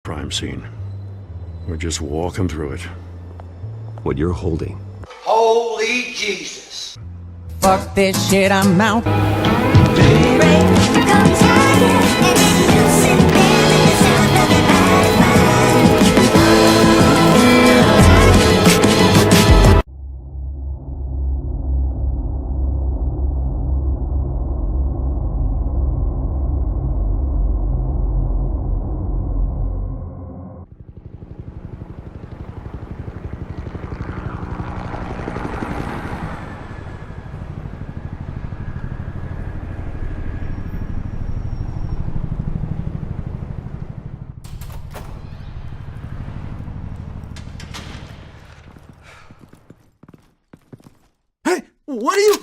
crime scene. We're just walking through it. What you're holding. Holy Jesus. Fuck this shit, I'm out. What are you...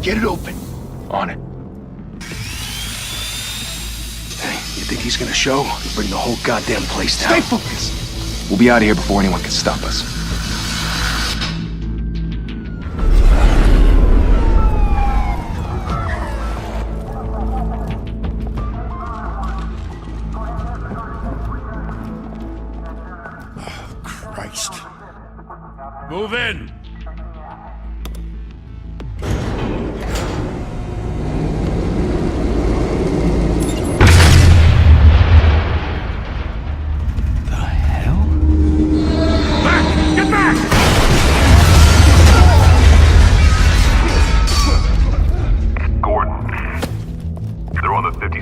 Get it open. On it. You think he's gonna show? Bring the whole goddamn place down. Stay focused. We'll be out of here before anyone can stop us. Oh, Christ. Move in!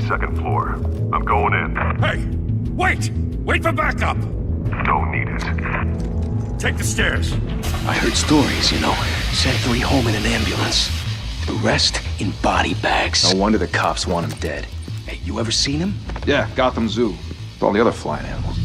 Second floor. I'm going in. Hey! Wait! Wait for backup! Don't need it. Take the stairs. I heard stories, you know. Sent 3 home in an ambulance. The rest in body bags. No wonder the cops want him dead. Hey, you ever seen him? Yeah, Gotham Zoo. With all the other flying animals.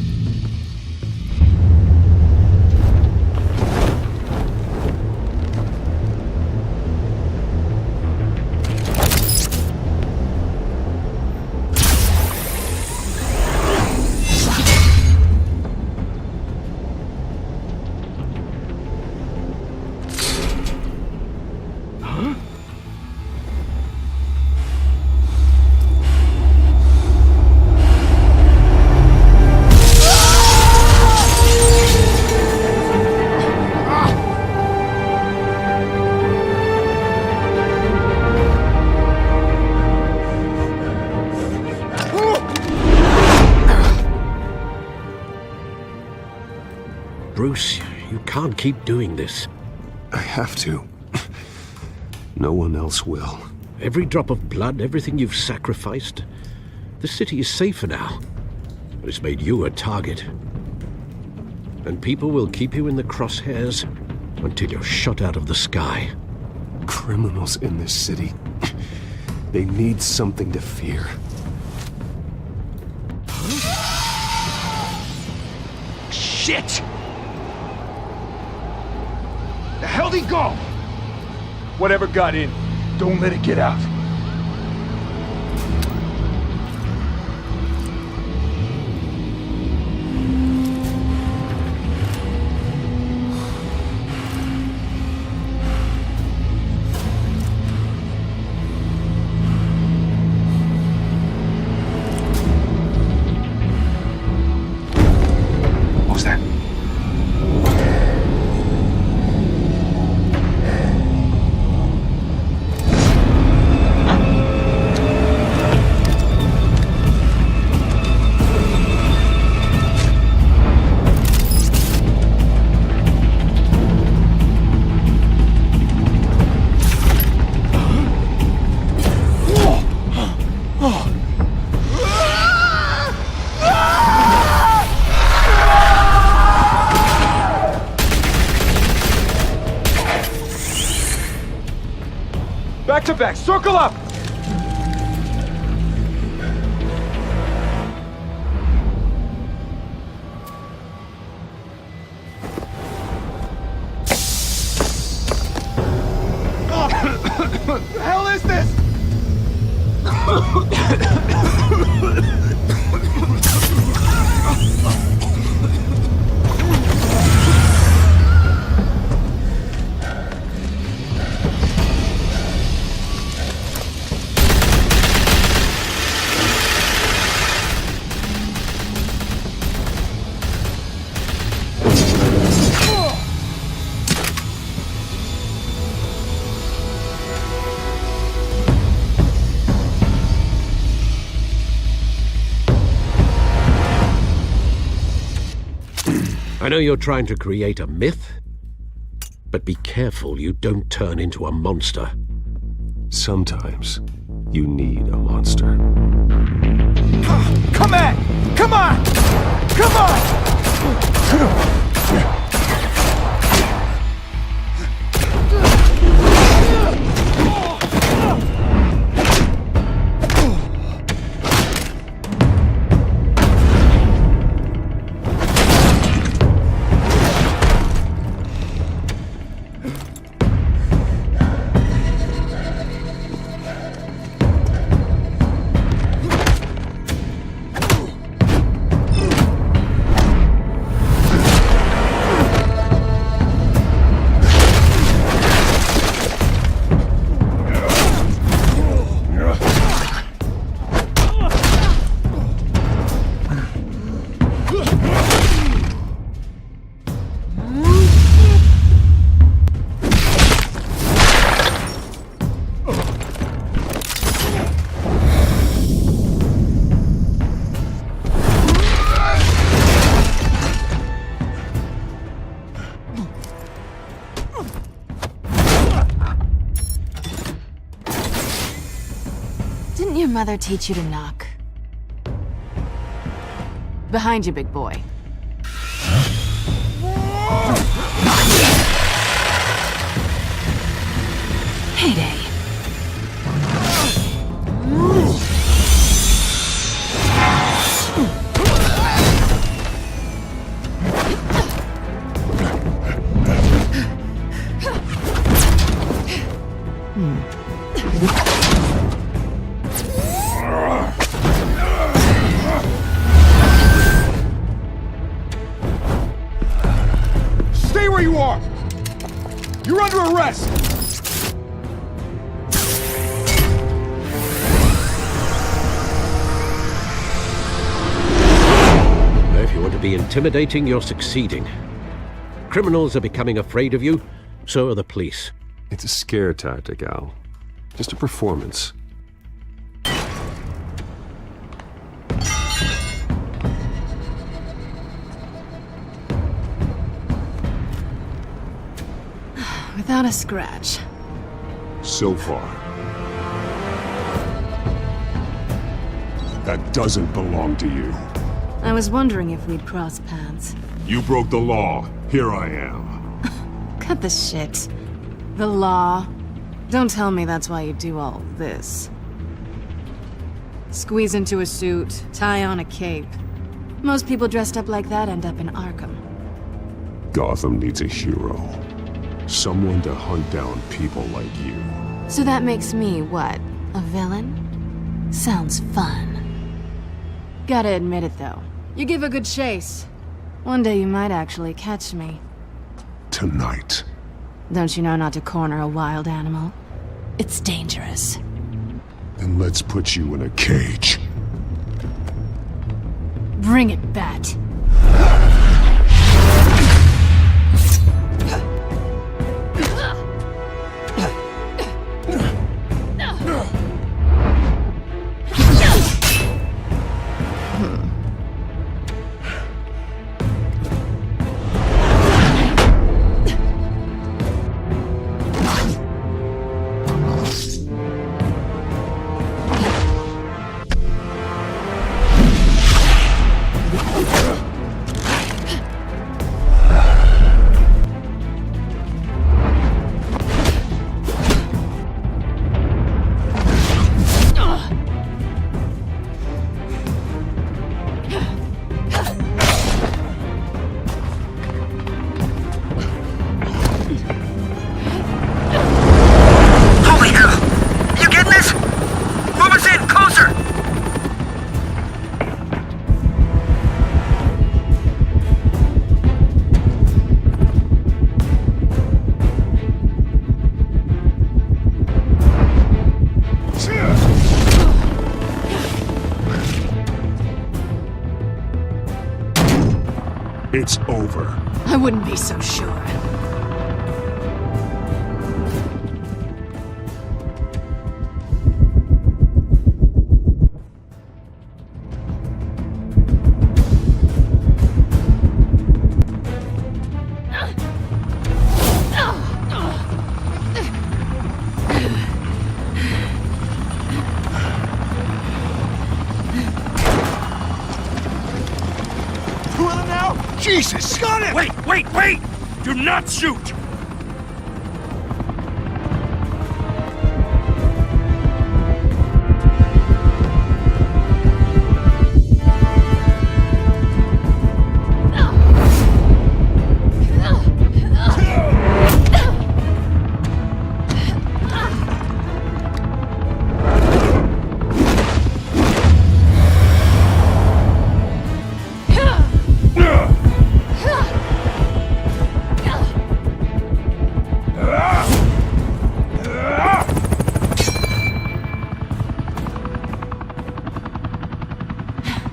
Bruce, you can't keep doing this. I have to. No one else will. Every drop of blood, everything you've sacrificed. The city is safer now. But it's made you a target. And people will keep you in the crosshairs until you're shot out of the sky. Criminals in this city. They need something to fear. Shit! The hell'd he go? Whatever got in, don't let it get out. What was that? Back to back, circle up! hell is this? I know you're trying to create a myth, but be careful you don't turn into a monster. Sometimes you need a monster. Come on! Come on! Come on! Didn't your mother teach you to knock? Behind you, big boy. Heyday. Stay where you are! You're under arrest! If you want to be intimidating, you're succeeding. Criminals are becoming afraid of you, so are the police. It's a scare tactic, Al. Just a performance. Without a scratch. So far. That doesn't belong to you. I was wondering if we'd cross paths. You broke the law. Here I am. Cut the shit. The law. Don't tell me that's why you do all this. Squeeze into a suit, tie on a cape. Most people dressed up like that end up in Arkham. Gotham needs a hero. Someone to hunt down people like you. So that makes me, what, a villain? Sounds fun. Gotta admit it, though. You give a good chase. One day you might actually catch me. Tonight. Don't you know not to corner a wild animal? It's dangerous. Then let's put you in a cage. Bring it, Bat. it's over. I wouldn't be so sure. Jesus! Got it! Wait! Do not shoot!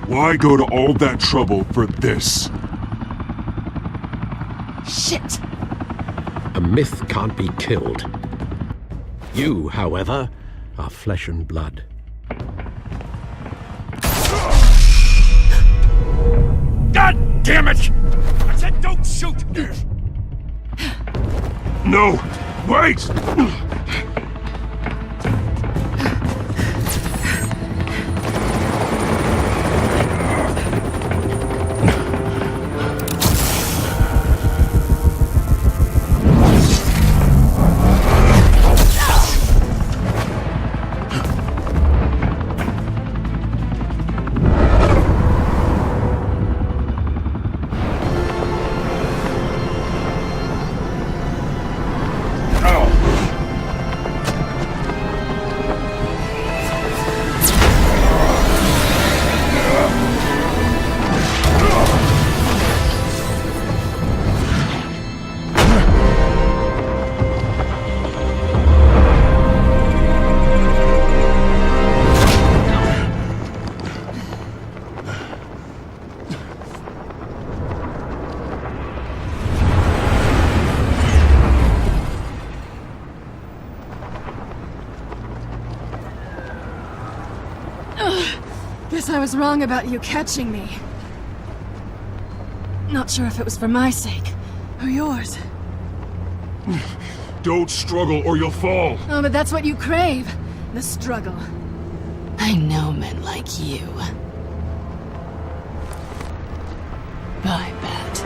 Why go to all that trouble for this? Shit! A myth can't be killed. You, however, are flesh and blood. God damn it! I said don't shoot! No! Wait! Guess I was wrong about you catching me. Not sure if it was for my sake, or yours. Don't struggle or you'll fall. Oh, but that's what you crave. The struggle. I know men like you. I bet.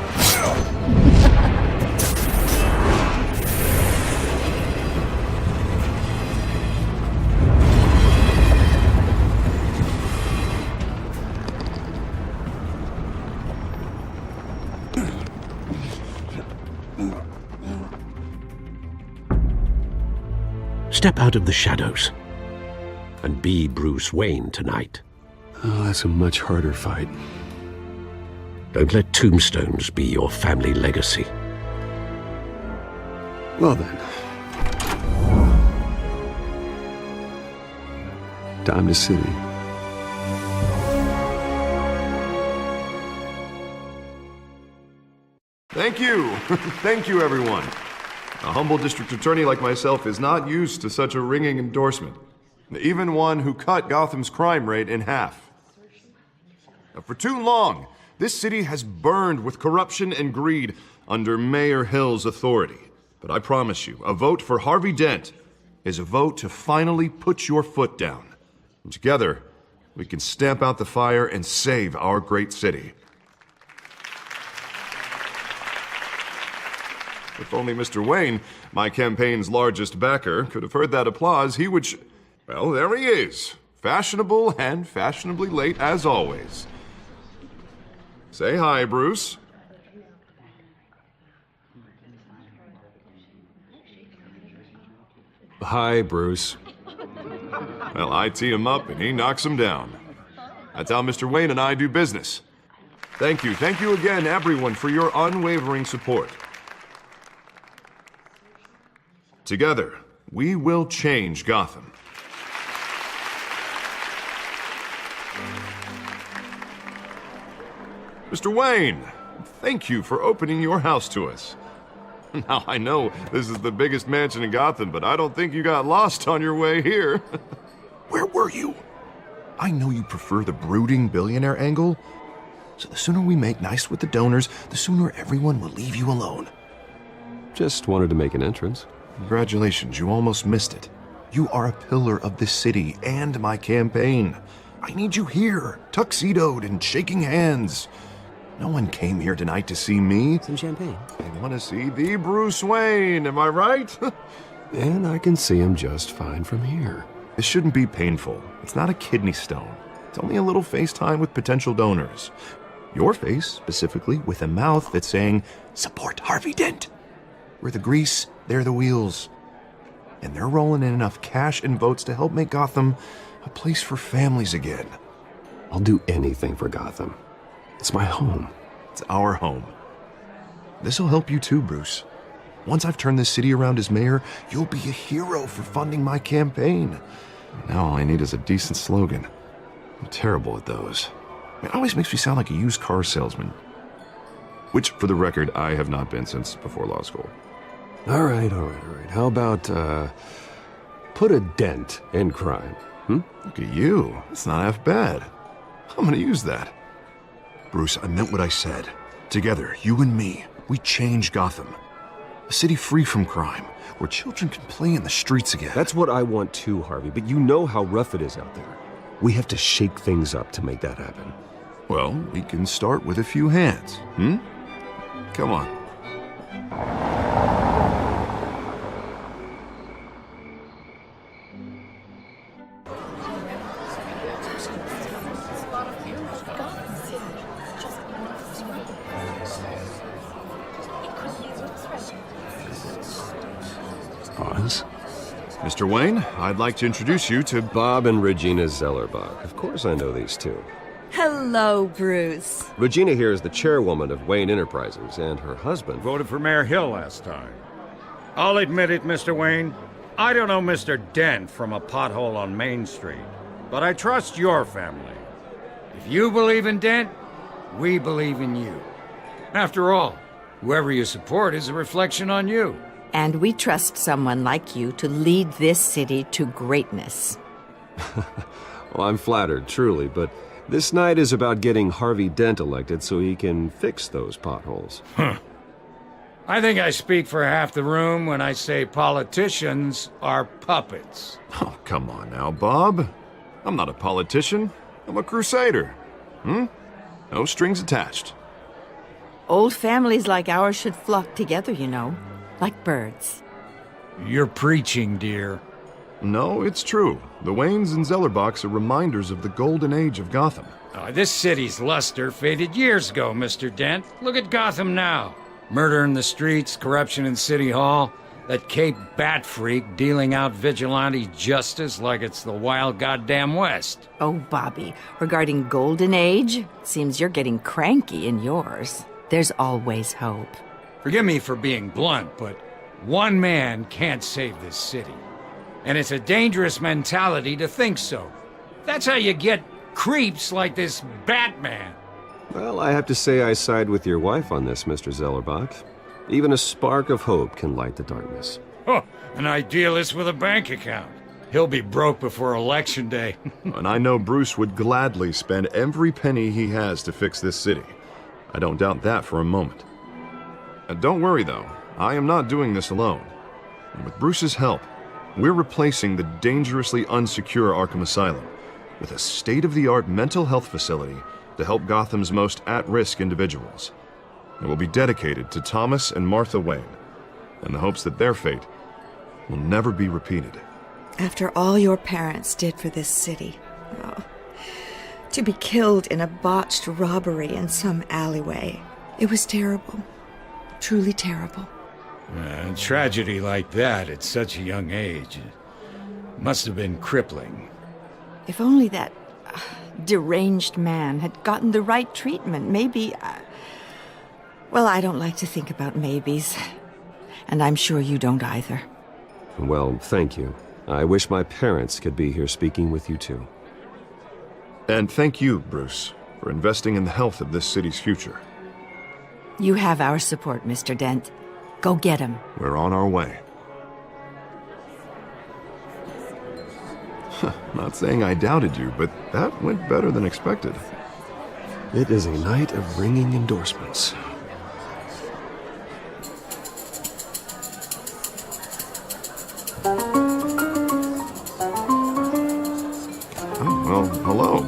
Step out of the shadows and be Bruce Wayne tonight. Oh, that's a much harder fight. Don't let tombstones be your family legacy. Well then. Time to city. Thank you. Thank you, everyone. A humble district attorney like myself is not used to such a ringing endorsement. Even one who cut Gotham's crime rate in half. For too long, this city has burned with corruption and greed under Mayor Hill's authority. But I promise you, a vote for Harvey Dent is a vote to finally put your foot down. And together, we can stamp out the fire and save our great city. If only Mr. Wayne, my campaign's largest backer, could have heard that applause, he would well, there he is. Fashionable and fashionably late as always. Say hi, Bruce. Hi, Bruce. Well, I tee him up and he knocks him down. That's how Mr. Wayne and I do business. Thank you. Thank you again, everyone, for your unwavering support. Together, we will change Gotham. Mr. Wayne, thank you for opening your house to us. Now, I know this is the biggest mansion in Gotham, but I don't think you got lost on your way here. Where were you? I know you prefer the brooding billionaire angle, so the sooner we make nice with the donors, the sooner everyone will leave you alone. Just wanted to make an entrance. Congratulations, you almost missed it. You are a pillar of this city and my campaign. I need you here, tuxedoed and shaking hands. No one came here tonight to see me. Some champagne. They want to see the Bruce Wayne, am I right? And I can see him just fine from here. This shouldn't be painful. It's not a kidney stone. It's only a little FaceTime with potential donors. Your face, specifically, with a mouth that's saying, support Harvey Dent. We're the grease, they're the wheels. And they're rolling in enough cash and votes to help make Gotham a place for families again. I'll do anything for Gotham. It's my home. It's our home. This'll help you too, Bruce. Once I've turned this city around as mayor, you'll be a hero for funding my campaign. Now all I need is a decent slogan. I'm terrible at those. It always makes me sound like a used car salesman. Which, for the record, I have not been since before law school. All right. How about, put a dent in crime? Look at you. It's not half bad. I'm gonna use that. Bruce, I meant what I said. Together, you and me, we change Gotham. A city free from crime, where children can play in the streets again. That's what I want too, Harvey, but you know how rough it is out there. We have to shake things up to make that happen. Well, we can start with a few hands, Come on. Pause. Mr. Wayne, I'd like to introduce you to Bob and Regina Zellerbach. Of course I know these two. Hello, Bruce. Regina here is the chairwoman of Wayne Enterprises, and her husband Voted for Mayor Hill last time. I'll admit it, Mr. Wayne. I don't know Mr. Dent from a pothole on Main Street, but I trust your family. If you believe in Dent, we believe in you. After all, whoever you support is a reflection on you. And we trust someone like you to lead this city to greatness. Well, I'm flattered, truly, but this night is about getting Harvey Dent elected so he can fix those potholes. I think I speak for half the room when I say politicians are puppets. Oh, come on now, Bob. I'm not a politician. I'm a crusader. No strings attached. Old families like ours should flock together, you know, like birds. You're preaching, dear. No, it's true. The Waynes and Zellerbachs are reminders of the golden age of Gotham. This city's luster faded years ago, Mr. Dent. Look at Gotham now. Murder in the streets, corruption in City Hall, that Cape Bat freak dealing out vigilante justice like it's the wild goddamn West. Oh, Bobby, regarding Golden Age, seems you're getting cranky in yours. There's always hope. Forgive me for being blunt, but one man can't save this city. And it's a dangerous mentality to think so. That's how you get creeps like this Batman. Well, I have to say I side with your wife on this, Mr. Zellerbach. Even a spark of hope can light the darkness. Oh, an idealist with a bank account. He'll be broke before Election Day. And I know Bruce would gladly spend every penny he has to fix this city. I don't doubt that for a moment. Don't worry, though. I am not doing this alone. And with Bruce's help, we're replacing the dangerously unsecure Arkham Asylum with a state-of-the-art mental health facility to help Gotham's most at-risk individuals. It will be dedicated to Thomas and Martha Wayne, in the hopes that their fate will never be repeated. After all your parents did for this city, to be killed in a botched robbery in some alleyway, it was terrible. Truly terrible. A tragedy like that at such a young age must have been crippling. If only that deranged man had gotten the right treatment, maybe... Well, I don't like to think about maybes. And I'm sure you don't either. Well, thank you. I wish my parents could be here speaking with you too. And thank you, Bruce, for investing in the health of this city's future. You have our support, Mr. Dent. Go get him. We're on our way. Not saying I doubted you, but that went better than expected. It is a night of ringing endorsements. Oh, well, hello.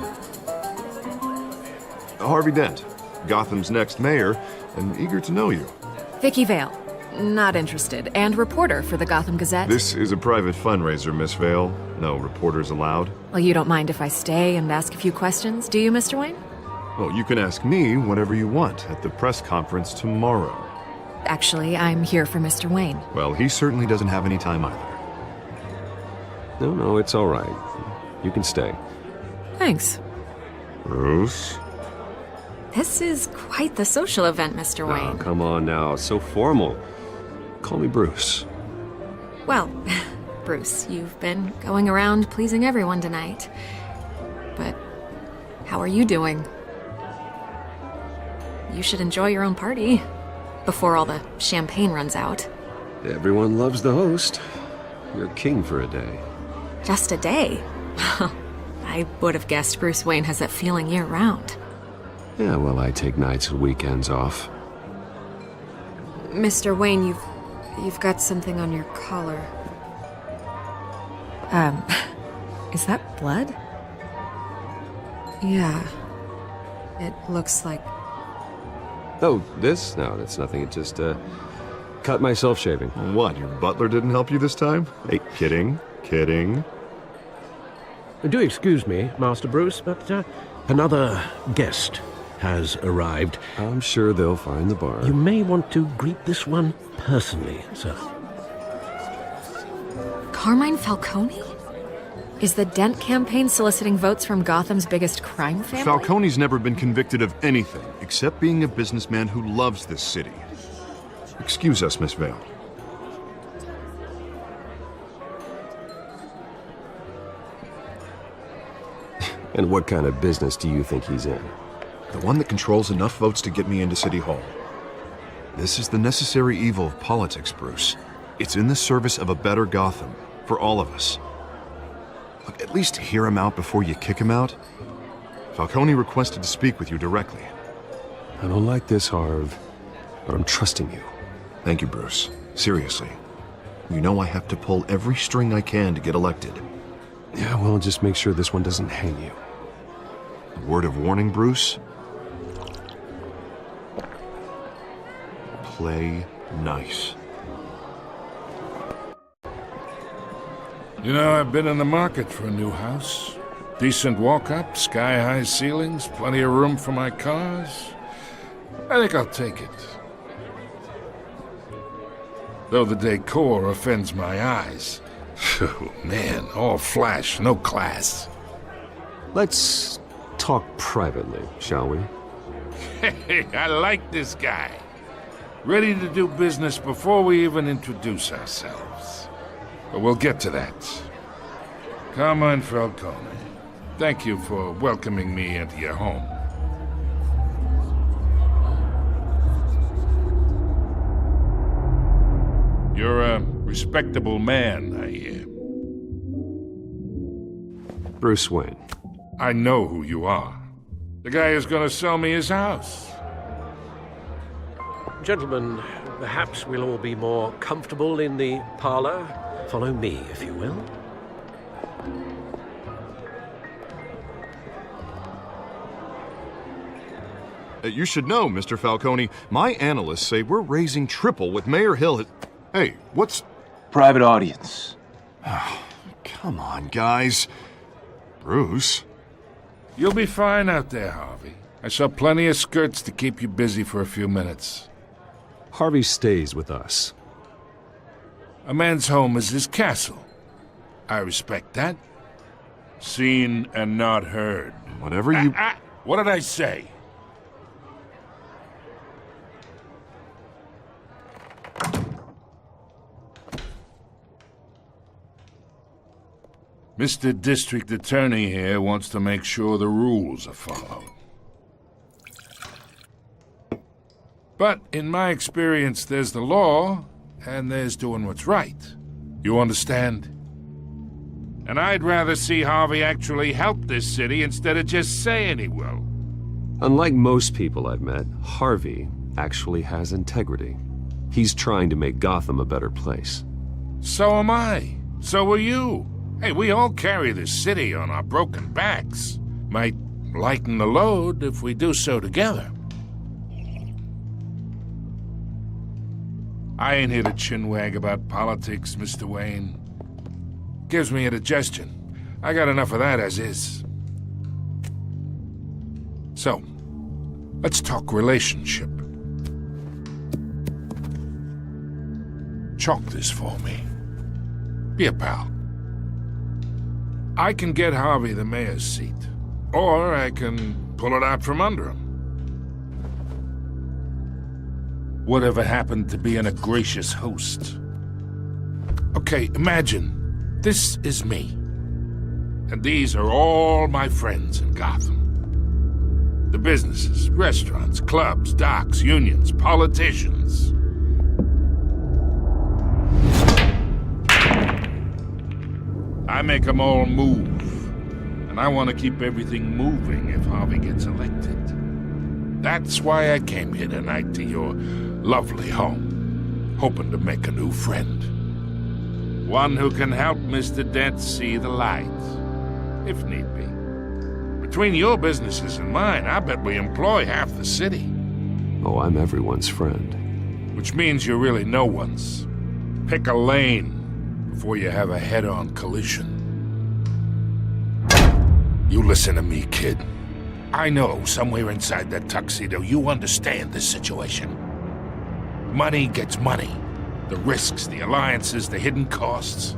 Harvey Dent, Gotham's next mayor, and eager to know you. Vicky Vale. Not interested. And reporter for the Gotham Gazette. This is a private fundraiser, Miss Vale. No reporters allowed. Well, you don't mind if I stay and ask a few questions, do you, Mr. Wayne? Well, you can ask me whatever you want at the press conference tomorrow. Actually, I'm here for Mr. Wayne. Well, he certainly doesn't have any time either. No, it's all right. You can stay. Thanks. Bruce? This is quite the social event, Mr. Wayne. Oh, come on now. So formal. Call me Bruce. Well, Bruce, you've been going around pleasing everyone tonight. But how are you doing? You should enjoy your own party before all the champagne runs out. Everyone loves the host. You're king for a day. Just a day? I would have guessed Bruce Wayne has that feeling year-round. Yeah, well, I take nights and weekends off. Mr. Wayne, you've got something on your collar. Is that blood? Yeah. It looks like... Oh, this? No, that's nothing. It just, cut myself shaving. What, your butler didn't help you this time? Hey, kidding. Do excuse me, Master Bruce, but another guest has arrived. I'm sure they'll find the bar. You may want to greet this one personally, sir. Carmine Falcone? Is the Dent campaign soliciting votes from Gotham's biggest crime family? Falcone's never been convicted of anything except being a businessman who loves this city. Excuse us, Miss Vale. And what kind of business do you think he's in? The one that controls enough votes to get me into City Hall. This is the necessary evil of politics, Bruce. It's in the service of a better Gotham, for all of us. Look, at least hear him out before you kick him out. Falcone requested to speak with you directly. I don't like this, Harv, but I'm trusting you. Thank you, Bruce. Seriously. You know I have to pull every string I can to get elected. Yeah, well, just make sure this one doesn't hang you. A word of warning, Bruce? Play nice. You know, I've been in the market for a new house. Decent walk-up, sky-high ceilings, plenty of room for my cars. I think I'll take it. Though the decor offends my eyes. Oh, man, all flash, no class. Let's talk privately, shall we? Hey, I like this guy. Ready to do business before we even introduce ourselves. But we'll get to that. Carmine Falcone, thank you for welcoming me into your home. You're a respectable man, I hear. Bruce Wayne. I know who you are. The guy who's gonna sell me his house. Gentlemen, perhaps we'll all be more comfortable in the parlor. Follow me, if you will. You should know, Mr. Falcone, my analysts say we're raising triple with Mayor Hill. Hey, what's... Private audience. Come on, guys. Bruce? You'll be fine out there, Harvey. I saw plenty of skirts to keep you busy for a few minutes. Harvey stays with us. A man's home is his castle. I respect that. Seen and not heard. Whatever you... What did I say? Mr. District Attorney here wants to make sure the rules are followed. But in my experience, there's the law, and there's doing what's right. You understand? And I'd rather see Harvey actually help this city instead of just saying he will. Unlike most people I've met, Harvey actually has integrity. He's trying to make Gotham a better place. So am I. So are you. Hey, we all carry this city on our broken backs. Might lighten the load if we do so together. I ain't here to chinwag about politics, Mr. Wayne. Gives me indigestion. I got enough of that as is. So, let's talk relationship. Chalk this for me. Be a pal. I can get Harvey the mayor's seat, or I can pull it out from under him. Whatever happened to being a gracious host? Okay, imagine, this is me. And these are all my friends in Gotham. The businesses, restaurants, clubs, docks, unions, politicians. I make them all move. And I want to keep everything moving if Harvey gets elected. That's why I came here tonight to your lovely home, hoping to make a new friend. One who can help Mr. Dent see the light, if need be. Between your businesses and mine, I bet we employ half the city. Oh, I'm everyone's friend. Which means you're really no one's. Pick a lane before you have a head-on collision. You listen to me, kid. I know somewhere inside that tuxedo you understand this situation. Money gets money. The risks, the alliances, the hidden costs.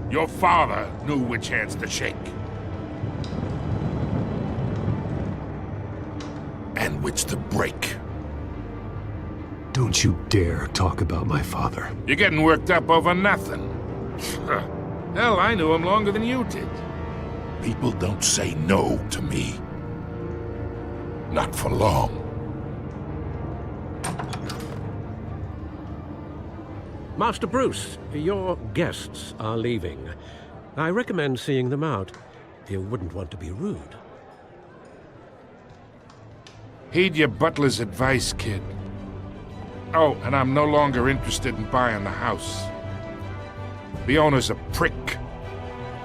Your father knew which hands to shake. And which to break. Don't you dare talk about my father. You're getting worked up over nothing. Hell, I knew him longer than you did. People don't say no to me. Not for long. Master Bruce, your guests are leaving. I recommend seeing them out. You wouldn't want to be rude. Heed your butler's advice, kid. Oh, and I'm no longer interested in buying the house. The owner's a prick,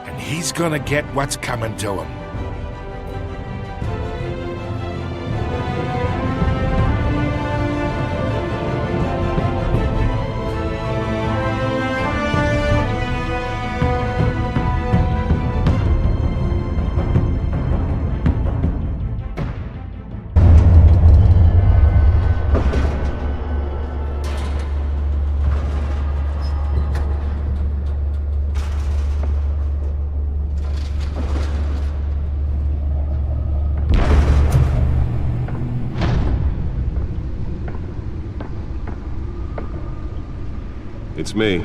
and he's gonna get what's coming to him. It's me.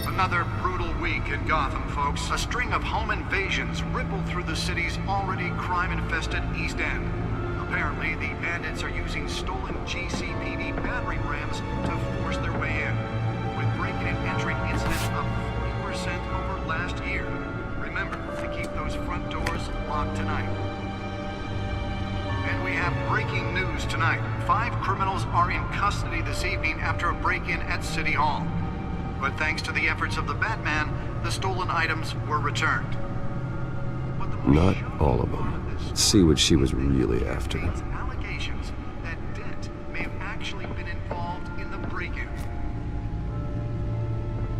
Another brutal week in Gotham, folks. A string of home invasions rippled through the city's already crime-infested East End. Apparently, the bandits are using stolen GCPD battering rams to force their way in, with breaking and entering incidents up 40% over last year. Remember to keep those front doors locked tonight. And we have breaking news tonight. 5 criminals are in custody this evening after a break-in at City Hall. But thanks to the efforts of the Batman, the stolen items were returned. Not all of them. See what she was really after. Allegations that Dent may have actually been involved in the break-in.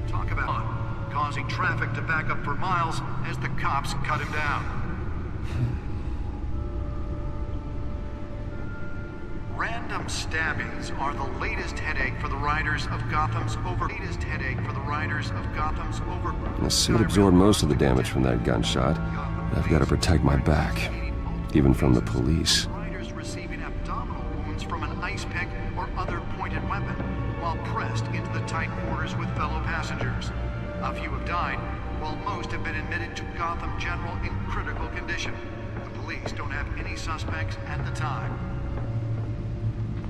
Talk about causing traffic to back up for miles as the cops cut him down. Random stabbings are the latest headache for the riders of Gotham's over. The suit absorbed most of the damage from that gunshot. I've got to protect my back, even from the police. Riders receiving abdominal wounds from an ice pick or other pointed weapon, while pressed into the tight quarters with fellow passengers. A few have died, while most have been admitted to Gotham General in critical condition. The police don't have any suspects at the time.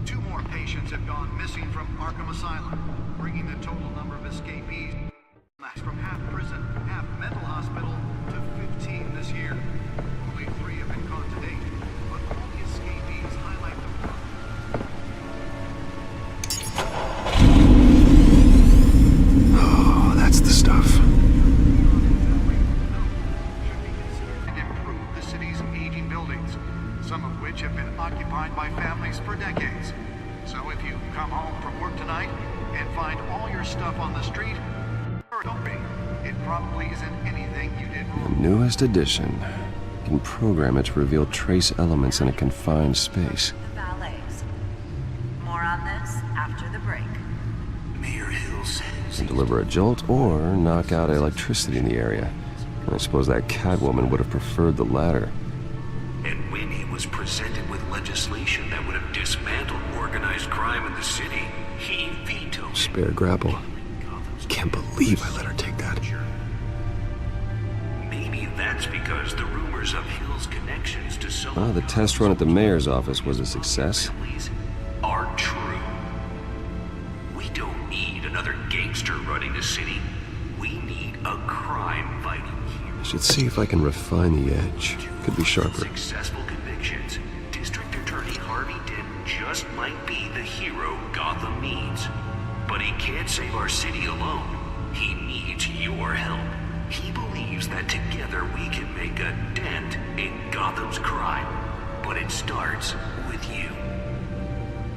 2 more patients have gone missing from Arkham Asylum, bringing the total number of escapees from half prison, half mental hospital to 15 this year. Only 3 have been caught to date, but all the escapees highlight the Oh, that's the stuff. improve the city's aging buildings, some of which have been occupied by families for decades. So if you come home from work tonight and find all your stuff on the street, don't be. It probably isn't anything you did wrong. The newest edition. You can program it to reveal trace elements in a confined space. Valets. More on this after the break. Mayor Hill says... And deliver a jolt or knock out electricity in the area. I suppose that Catwoman would have preferred the latter. And when he was presented with legislation that would have dismantled organized crime in the city, he vetoed it. Spare grapple. Can't believe I let her take that. Maybe that's because the rumors of Hill's connections to some The test run at the mayor's office was a success. are true. We don't need another gangster running the city. We need a crime-fighting hero. I should see if I can refine the edge. Could be sharper. Successful convictions. District Attorney Harvey Dent just might be the hero Gotham needs. But he can't save our city alone. He needs your help. He believes that together we can make a dent in Gotham's crime. But it starts with you.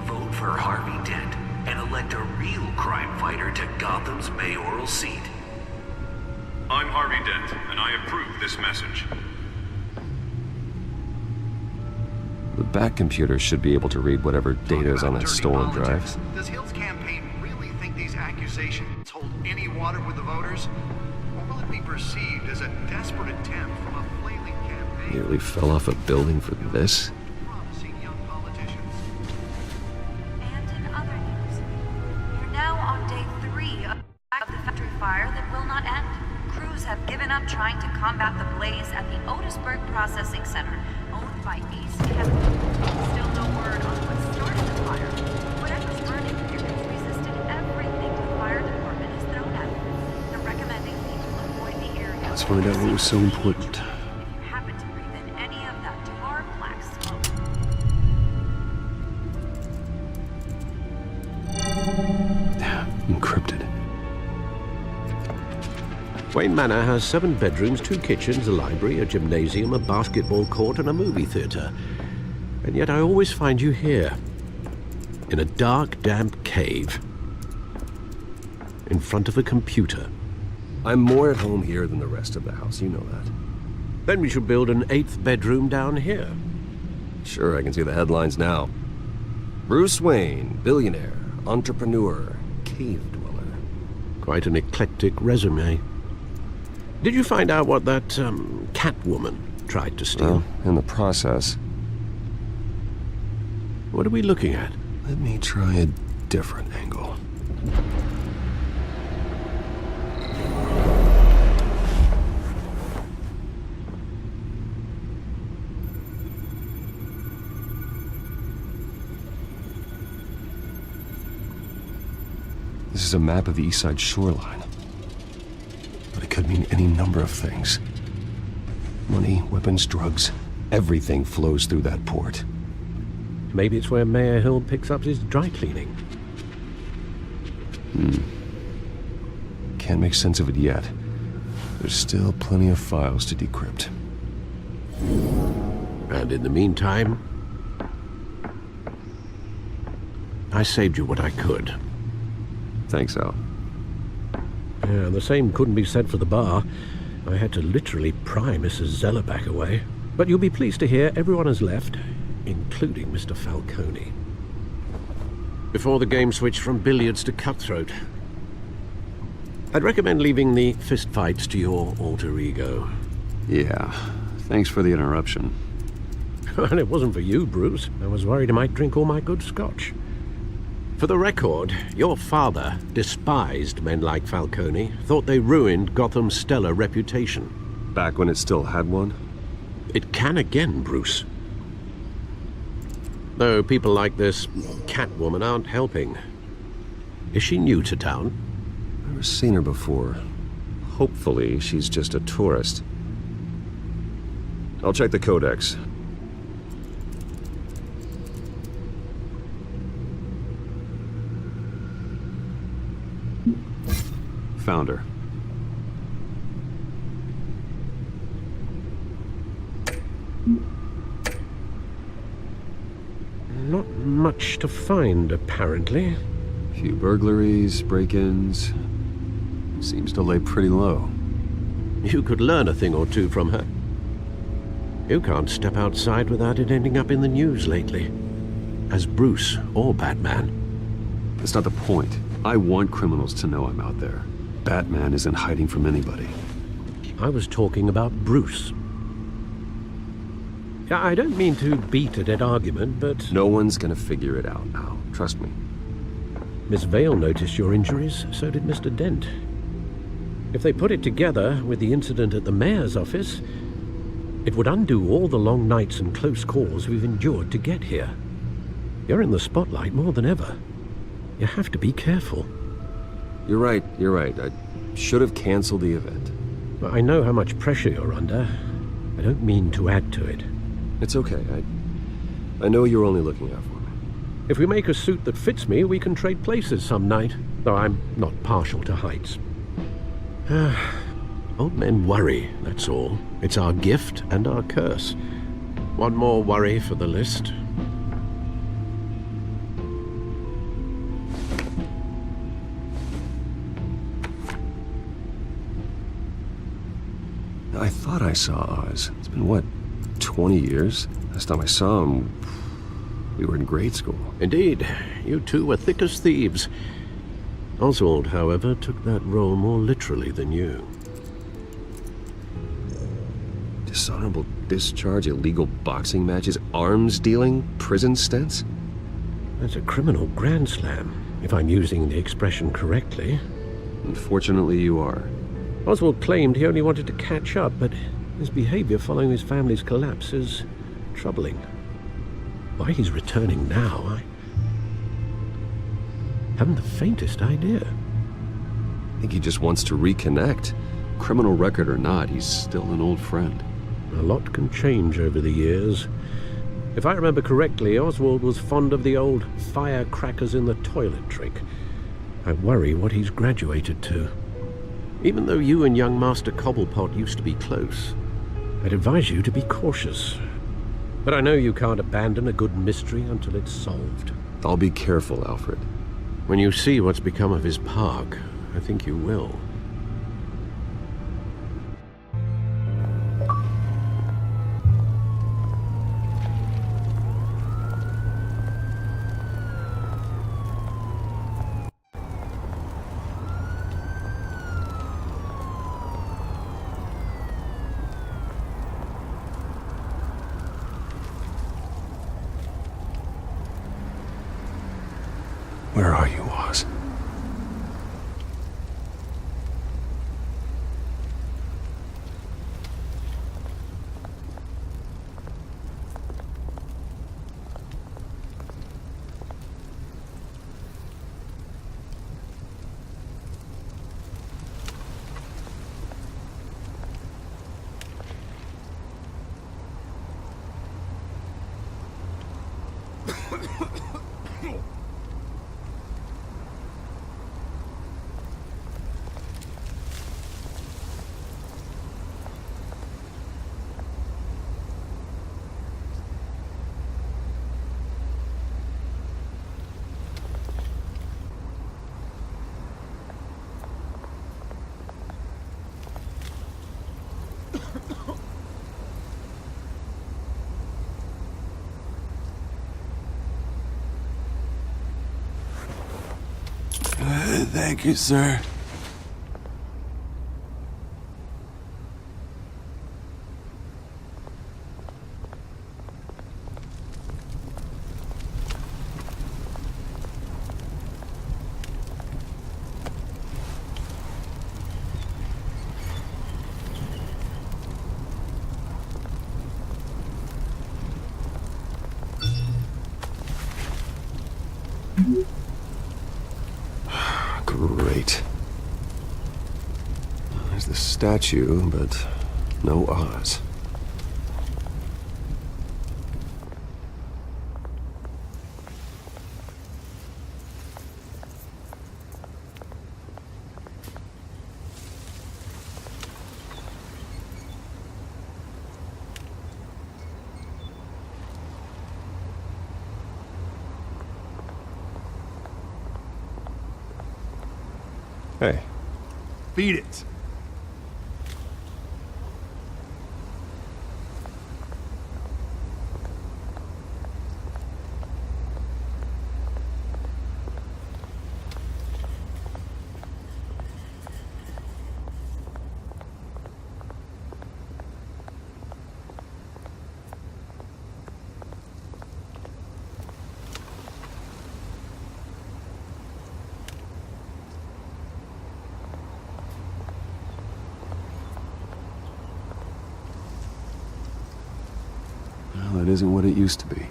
Vote for Harvey Dent and elect a real crime fighter to Gotham's mayoral seat. I'm Harvey Dent, and I approve this message. The back computer should be able to read whatever data is on that stolen drive. Does Hill's campaign really think these accusations hold any water with the voters? Or will it be perceived as a desperate attempt from a flailing campaign? Nearly fell off a building for this? Promising young politicians. And in other news, we're now on day 3 of the factory fire that will not end. Crews have given up trying to combat the blaze at the Otisburg Processing Center, owned by East Chemical. Still no word on what started the fire. Whatever's burning here has resisted everything the fire department has thrown at it. They're recommending people avoid the area. Let's find out what was so important. If you happen to breathe in any of that tar black smoke. Encrypted. Wayne Manor has 7 bedrooms, 2 kitchens, a library, a gymnasium, a basketball court, and a movie theater. And yet I always find you here, in a dark, damp cave, in front of a computer. I'm more at home here than the rest of the house, you know that. Then we should build an 8th bedroom down here. Sure, I can see the headlines now. Bruce Wayne, billionaire, entrepreneur, cave dweller. Quite an eclectic resume. Did you find out what that, Catwoman tried to steal? Well, in the process. What are we looking at? Let me try a different angle. This is a map of the East Side shoreline. But it could mean any number of things. Money, weapons, drugs, everything flows through that port. Maybe it's where Mayor Hill picks up his dry cleaning. Can't make sense of it yet. There's still plenty of files to decrypt. And in the meantime, I saved you what I could. Thanks, Al. Yeah, the same couldn't be said for the bar. I had to literally pry Mrs. Zellerback away. But you'll be pleased to hear everyone has left, including Mr. Falcone. before the game switched from billiards to cutthroat. I'd recommend leaving the fistfights to your alter ego. Yeah, thanks for the interruption. Well, it wasn't for you, Bruce. I was worried I might drink all my good scotch. For the record, your father despised men like Falcone, thought they ruined Gotham's stellar reputation. Back when it still had one? It can again, Bruce. Though people like this Catwoman aren't helping. Is she new to town? Never seen her before. Hopefully, she's just a tourist. I'll check the codex. Found her. Not much to find, apparently. Few burglaries, break-ins. Seems to lay pretty low. You could learn a thing or two from her. You can't step outside without it ending up in the news lately. As Bruce or Batman. That's not the point. I want criminals to know I'm out there. Batman isn't hiding from anybody. I was talking about Bruce. I don't mean to beat a dead argument, but... No one's gonna figure it out now. Trust me. Miss Vale noticed your injuries, so did Mr. Dent. If they put it together with the incident at the mayor's office, it would undo all the long nights and close calls we've endured to get here. You're in the spotlight more than ever. You have to be careful. You're right. I should have canceled the event. I know how much pressure you're under. I don't mean to add to it. It's okay. I know you're only looking out for me. If we make a suit that fits me, we can trade places some night, though I'm not partial to heights. Old men worry, that's all. It's our gift and our curse. One more worry for the list. I thought I saw Oz. It's been, what, 20 years? Last time I saw him, we were in grade school. Indeed. You two were thick as thieves. Oswald, however, took that role more literally than you. Dishonorable discharge, illegal boxing matches, arms dealing, prison stints? That's a criminal grand slam, if I'm using the expression correctly. Unfortunately, you are. Oswald claimed he only wanted to catch up, but his behavior following his family's collapse is troubling. Why he's returning now, I haven't the faintest idea. I think he just wants to reconnect. Criminal record or not, he's still an old friend. A lot can change over the years. If I remember correctly, Oswald was fond of the old firecrackers in the toilet trick. I worry what he's graduated to. Even though you and young Master Cobblepot used to be close, I'd advise you to be cautious. But I know you can't abandon a good mystery until it's solved. I'll be careful, Alfred. When you see what's become of his park, I think you will. Where are you, Oz? Thank you, sir. Great. There's the statue, but no Oz. Hey. Beat it. Well, it isn't what it used to be.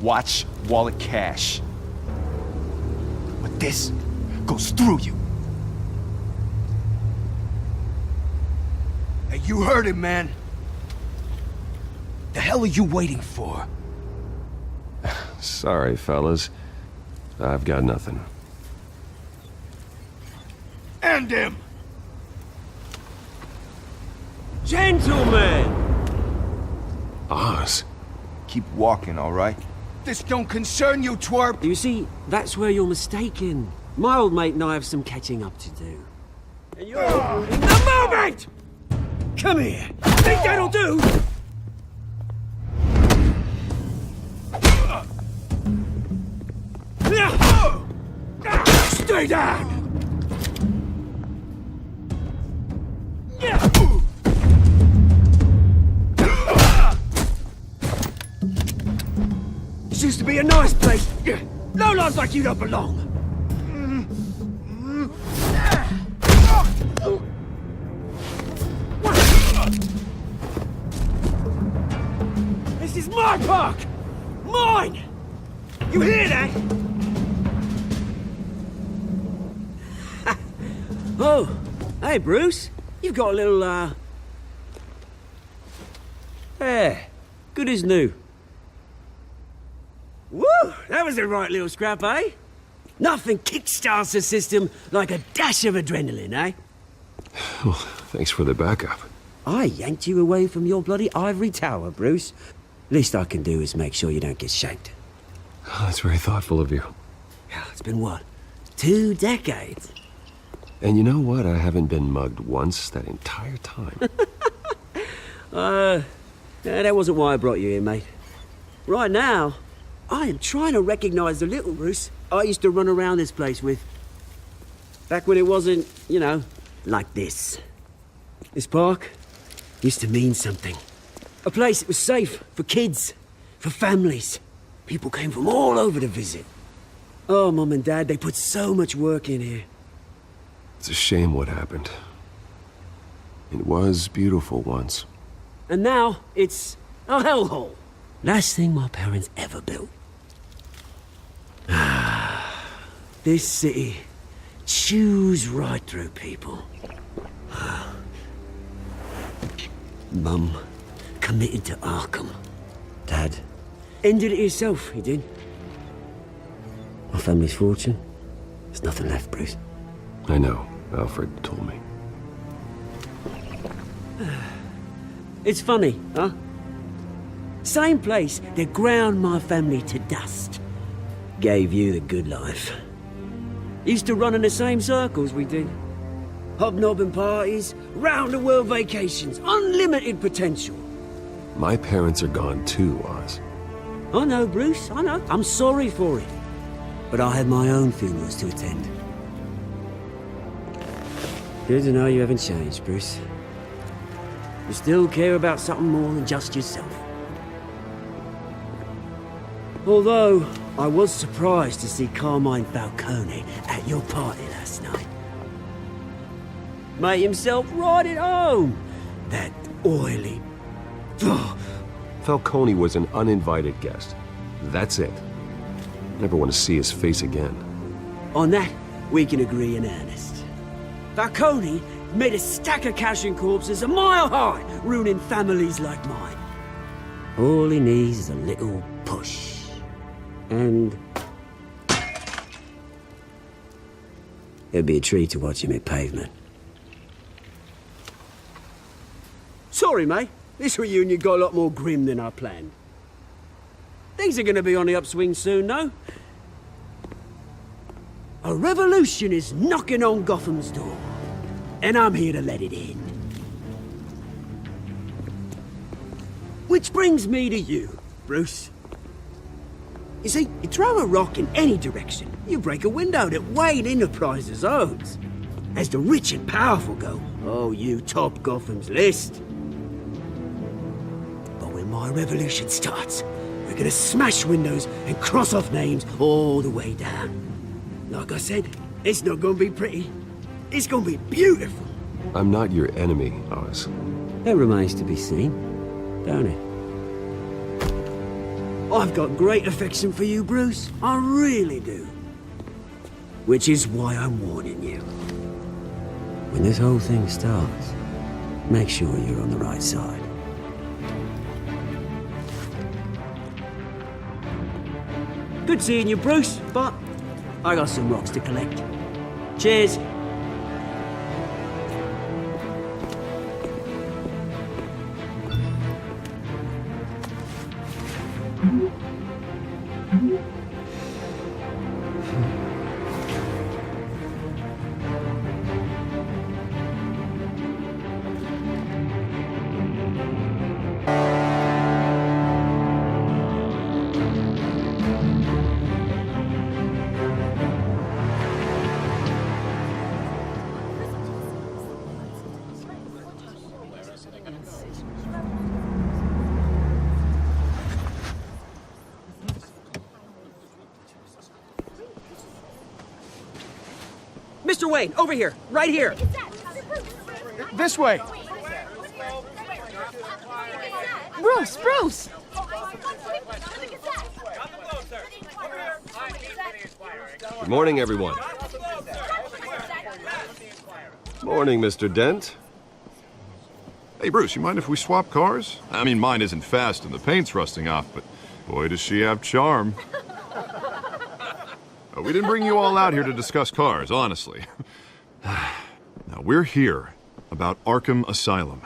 Watch wallet cash. But this goes through you. Hey, you heard it, man. The hell are you waiting for? Sorry, fellas. I've got nothing. End him! Gentlemen! Oz. Keep walking, all right? This don't concern you, twerp! You see, that's where you're mistaken. My old mate and I have some catching up to do. And you're in the moment! Come here! Think that'll do? Stay down! This used to be a nice place. No lives like you don't belong. This is my park! Mine! You hear that? Oh, hey Bruce. You've got a little, There. Good as new. Woo! That was a right little scrap, eh? Nothing kickstarts the system like a dash of adrenaline, eh? Well, thanks for the backup. I yanked you away from your bloody ivory tower, Bruce. Least I can do is make sure you don't get shanked. Oh, that's very thoughtful of you. It's been what? 2 decades? And you know what? I haven't been mugged once that entire time. That wasn't why I brought you here, mate. Right now, I am trying to recognize the little Bruce I used to run around this place with. Back when it wasn't, you know, like this. This park used to mean something. A place that was safe for kids, for families. People came from all over to visit. Oh, Mum and Dad, they put so much work in here. It's a shame what happened. It was beautiful once. And now, it's a hellhole. Last thing my parents ever built. This city chews right through people. Mum committed to Arkham. Dad ended it himself, he did. My family's fortune, there's nothing left, Bruce. I know. Alfred told me. It's funny, huh? Same place that ground my family to dust. Gave you the good life. Used to run in the same circles we did. Hobnobbing parties, round-the-world vacations, unlimited potential. My parents are gone too, Oz. I know, Bruce, I know. I'm sorry for it. But I had my own funerals to attend. Good to know you haven't changed, Bruce. You still care about something more than just yourself. Although, I was surprised to see Carmine Falcone at your party last night. Made himself right at home. That oily... Falcone was an uninvited guest. That's it. Never want to see his face again. On that, we can agree in earnest. Falcone made a stack of cash and corpses a mile high, ruining families like mine. All he needs is a little push. And... it'd be a treat to watch him hit pavement. Sorry, mate. This reunion got a lot more grim than I planned. Things are gonna be on the upswing soon, though. A revolution is knocking on Gotham's door. And I'm here to let it in. Which brings me to you, Bruce. You see, you throw a rock in any direction, you break a window that Wayne Enterprises owns. As the rich and powerful go, oh, you top Gotham's list. But when my revolution starts, we're gonna smash windows and cross off names all the way down. Like I said, it's not gonna be pretty. It's gonna be beautiful. I'm not your enemy, Oz. That remains to be seen, don't it? I've got great affection for you, Bruce. I really do. Which is why I'm warning you. When this whole thing starts, make sure you're on the right side. Good seeing you, Bruce, but I got some rocks to collect. Cheers. Mr. Wayne, over here, right here. This way. Bruce, Bruce! Good morning, everyone. Morning, Mr. Dent. Hey, Bruce, you mind if we swap cars? I mean, mine isn't fast and the paint's rusting off, but boy, does she have charm. We didn't bring you all out here to discuss cars, honestly. Now, we're here about Arkham Asylum.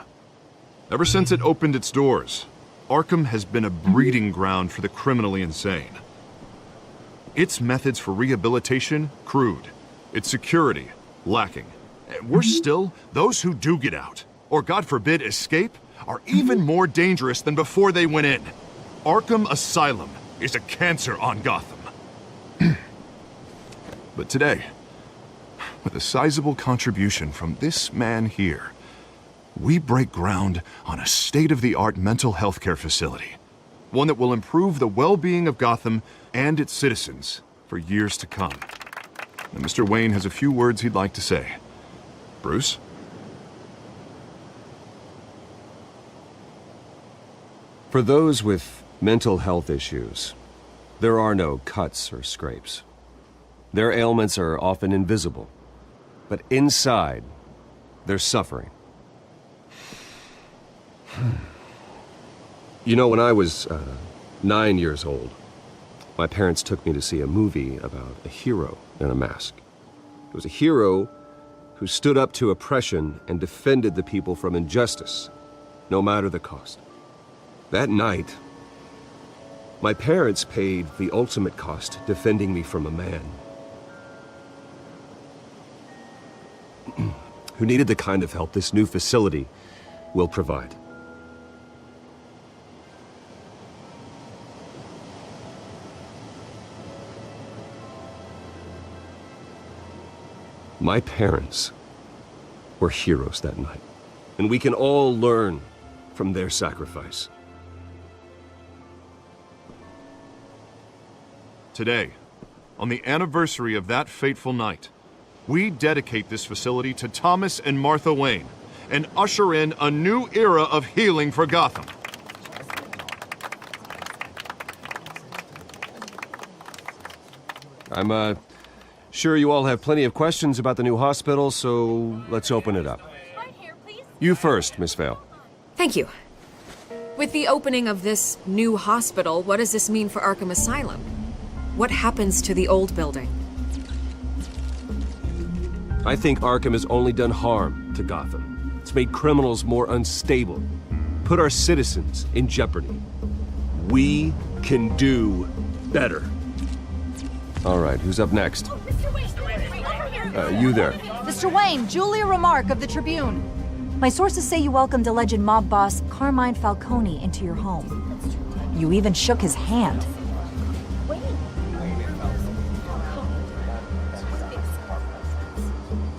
Ever since it opened its doors, Arkham has been a breeding ground for the criminally insane. Its methods for rehabilitation, crude. Its security, lacking. And worse still, those who do get out, or God forbid, escape, are even more dangerous than before they went in. Arkham Asylum is a cancer on Gotham. But today, with a sizable contribution from this man here, we break ground on a state-of-the-art mental health care facility. One that will improve the well-being of Gotham and its citizens for years to come. And Mr. Wayne has a few words he'd like to say. Bruce? For those with mental health issues, there are no cuts or scrapes. Their ailments are often invisible, but inside, they're suffering. You know, when I was 9 years old, my parents took me to see a movie about a hero in a mask. It was a hero who stood up to oppression and defended the people from injustice, no matter the cost. That night, my parents paid the ultimate cost defending me from a man who needed the kind of help this new facility will provide. My parents were heroes that night, and we can all learn from their sacrifice. Today, on the anniversary of that fateful night, we dedicate this facility to Thomas and Martha Wayne and usher in a new era of healing for Gotham. I'm sure you all have plenty of questions about the new hospital, so let's open it up. You first, Miss Vale. Thank you. With the opening of this new hospital, what does this mean for Arkham Asylum? What happens to the old building? I think Arkham has only done harm to Gotham. It's made criminals more unstable, put our citizens in jeopardy. We can do better. All right, who's up next? You there. Mr. Wayne, Julia Remark of the Tribune. My sources say you welcomed alleged mob boss Carmine Falcone into your home. You even shook his hand.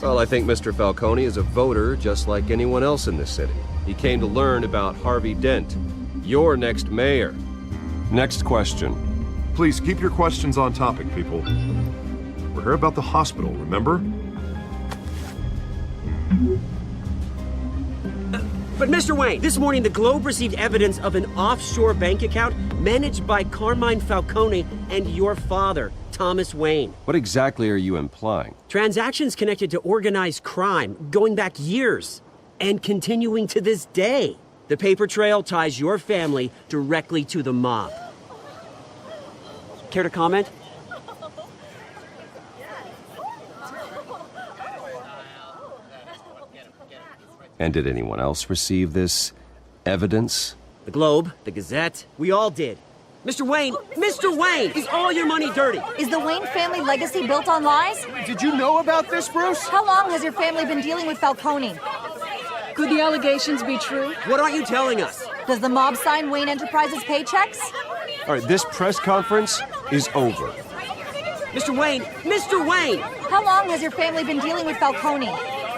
Well, I think Mr. Falcone is a voter just like anyone else in this city. He came to learn about Harvey Dent, your next mayor. Next question. Please keep your questions on topic, people. We're here about the hospital, remember? But Mr. Wayne, this morning the Globe received evidence of an offshore bank account managed by Carmine Falcone and your father, Thomas Wayne. What exactly are you implying? Transactions connected to organized crime going back years and continuing to this day. The paper trail ties your family directly to the mob. Care to comment? And did anyone else receive this evidence? The Globe, the Gazette, we all did. Mr. Wayne, Mr. Wayne, is all your money dirty? Is the Wayne family legacy built on lies? Did you know about this, Bruce? How long has your family been dealing with Falcone? Could the allegations be true? What aren't you telling us? Does the mob sign Wayne Enterprises paychecks? All right, this press conference is over. Mr. Wayne, Mr. Wayne! How long has your family been dealing with Falcone?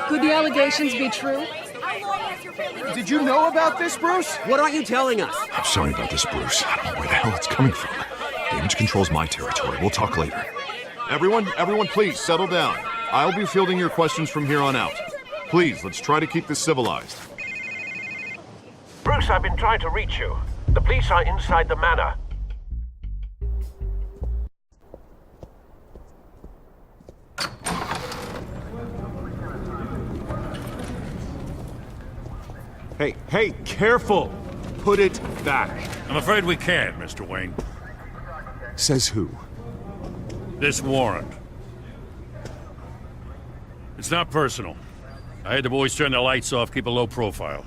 Could the allegations be true? Did you know about this, Bruce? What aren't you telling us? I'm sorry about this, Bruce. I don't know where the hell it's coming from. Damage control's my territory. We'll talk later. Everyone, please settle down. I'll be fielding your questions from here on out. Please, let's try to keep this civilized. Bruce, I've been trying to reach you. The police are inside the manor. Hey, careful! Put it back. I'm afraid we can't, Mr. Wayne. Says who? This warrant. It's not personal. I had the boys turn the lights off, keep a low profile.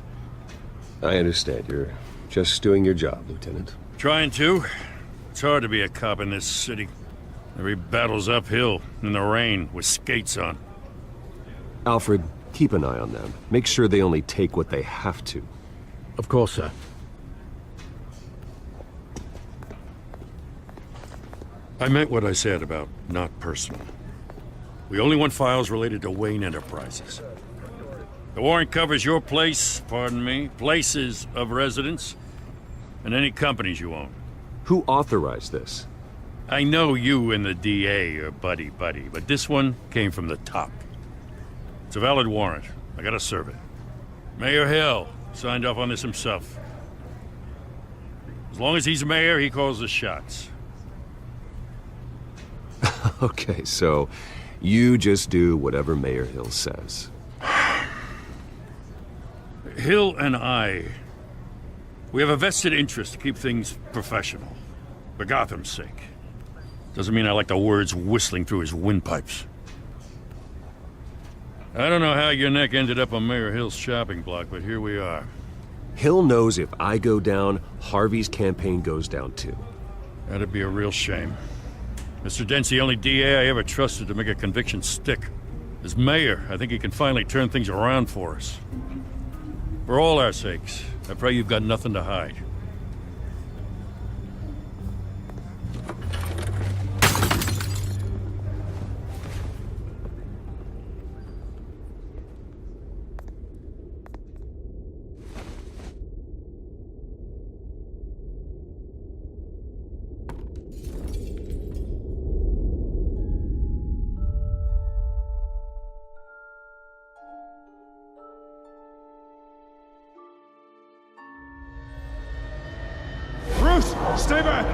I understand. You're just doing your job, Lieutenant. Trying to. It's hard to be a cop in this city. Every battle's uphill, in the rain, with skates on. Alfred, keep an eye on them. Make sure they only take what they have to. Of course, sir. I meant what I said about not personal. We only want files related to Wayne Enterprises. The warrant covers your place, pardon me, places of residence, and any companies you own. Who authorized this? I know you and the DA are buddy-buddy, but this one came from the top. It's a valid warrant. I gotta serve it. Mayor Hill signed off on this himself. As long as he's mayor, he calls the shots. Okay, so you just do whatever Mayor Hill says. Hill and I We have a vested interest to keep things professional. For Gotham's sake. Doesn't mean I like the words whistling through his windpipes. I don't know how your neck ended up on Mayor Hill's shopping block, but here we are. Hill knows if I go down, Harvey's campaign goes down too. That'd be a real shame. Mr. Dent's the only DA I ever trusted to make a conviction stick. As mayor, I think he can finally turn things around for us. For all our sakes, I pray you've got nothing to hide. Stay back!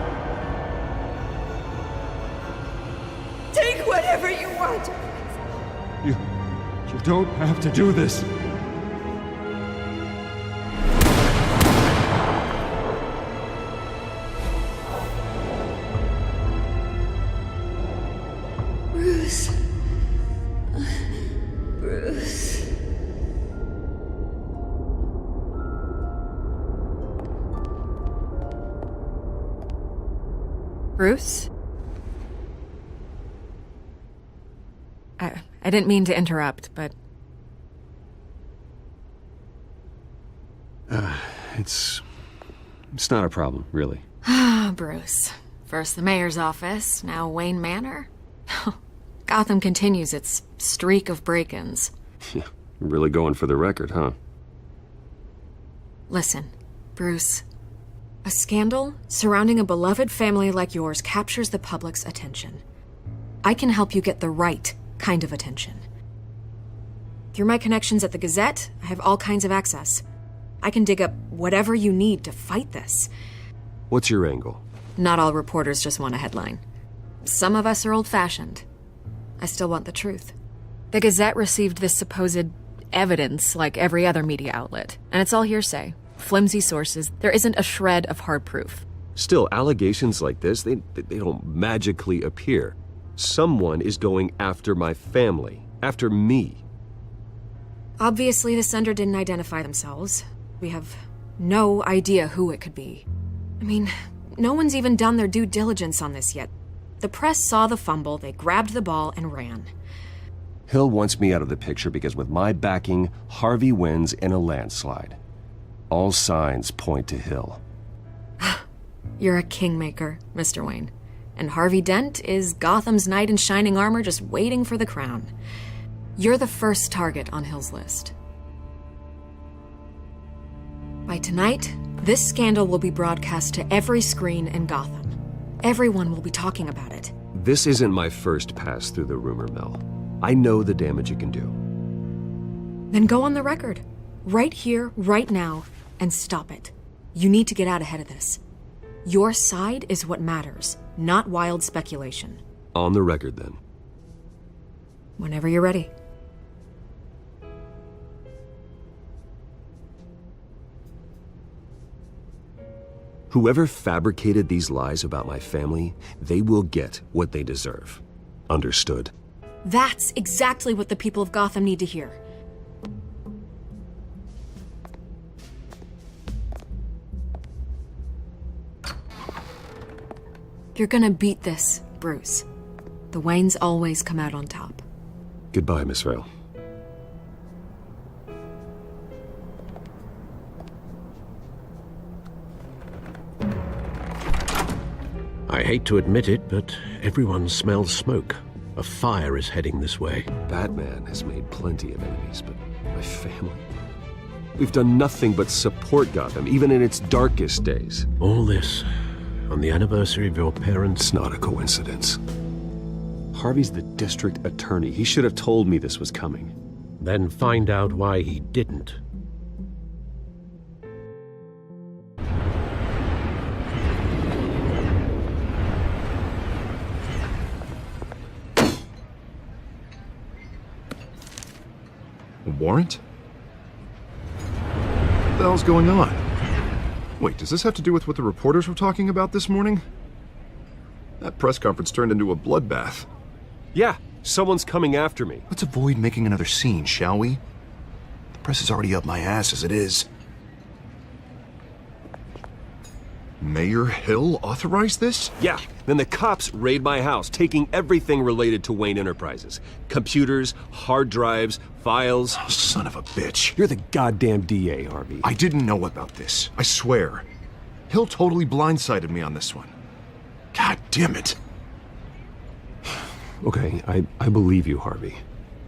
Take whatever you want! You don't have to do this. Bruce. Bruce. Bruce? I didn't mean to interrupt, but... It's not a problem, really. Ah, Bruce. First the mayor's office, now Wayne Manor. Gotham continues its streak of break-ins. Really going for the record, huh? Listen, Bruce. A scandal surrounding a beloved family like yours captures the public's attention. I can help you get the right kind of attention. Through my connections at the Gazette, I have all kinds of access. I can dig up whatever you need to fight this. What's your angle? Not all reporters just want a headline. Some of us are old-fashioned. I still want the truth. The Gazette received this supposed evidence like every other media outlet, and it's all hearsay. Flimsy sources. There isn't a shred of hard proof. Still, allegations like this, they don't magically appear. Someone is going after my family, after me. Obviously, the sender didn't identify themselves. We have no idea who it could be. I mean, no one's even done their due diligence on this yet. The press saw the fumble, they grabbed the ball and ran. Hill wants me out of the picture because with my backing, Harvey wins in a landslide. All signs point to Hill. You're a kingmaker, Mr. Wayne. And Harvey Dent is Gotham's knight in shining armor just waiting for the crown. You're the first target on Hill's list. By tonight, this scandal will be broadcast to every screen in Gotham. Everyone will be talking about it. This isn't my first pass through the rumor mill. I know the damage it can do. Then go on the record. Right here, right now, and stop it. You need to get out ahead of this. Your side is what matters, not wild speculation. On the record, then. Whenever you're ready. Whoever fabricated these lies about my family, they will get what they deserve. Understood? That's exactly what the people of Gotham need to hear. You're gonna beat this, Bruce. The Waynes always come out on top. Goodbye, Miss Vale. I hate to admit it, but everyone smells smoke. A fire is heading this way. Batman has made plenty of enemies, but my family? We've done nothing but support Gotham, even in its darkest days. All this on the anniversary of your parents'... It's not a coincidence. Harvey's the district attorney. He should have told me this was coming. Then find out why he didn't. A warrant? What the hell's going on? Wait, does this have to do with what the reporters were talking about this morning? That press conference turned into a bloodbath. Yeah, someone's coming after me. Let's avoid making another scene, shall we? The press is already up my ass as it is. Mayor Hill authorized this? Yeah, then the cops raid my house, taking everything related to Wayne Enterprises. Computers, hard drives, files. Oh, son of a bitch. You're the goddamn DA, Harvey. I didn't know about this. I swear. Hill totally blindsided me on this one. God damn it. Okay, I believe you, Harvey.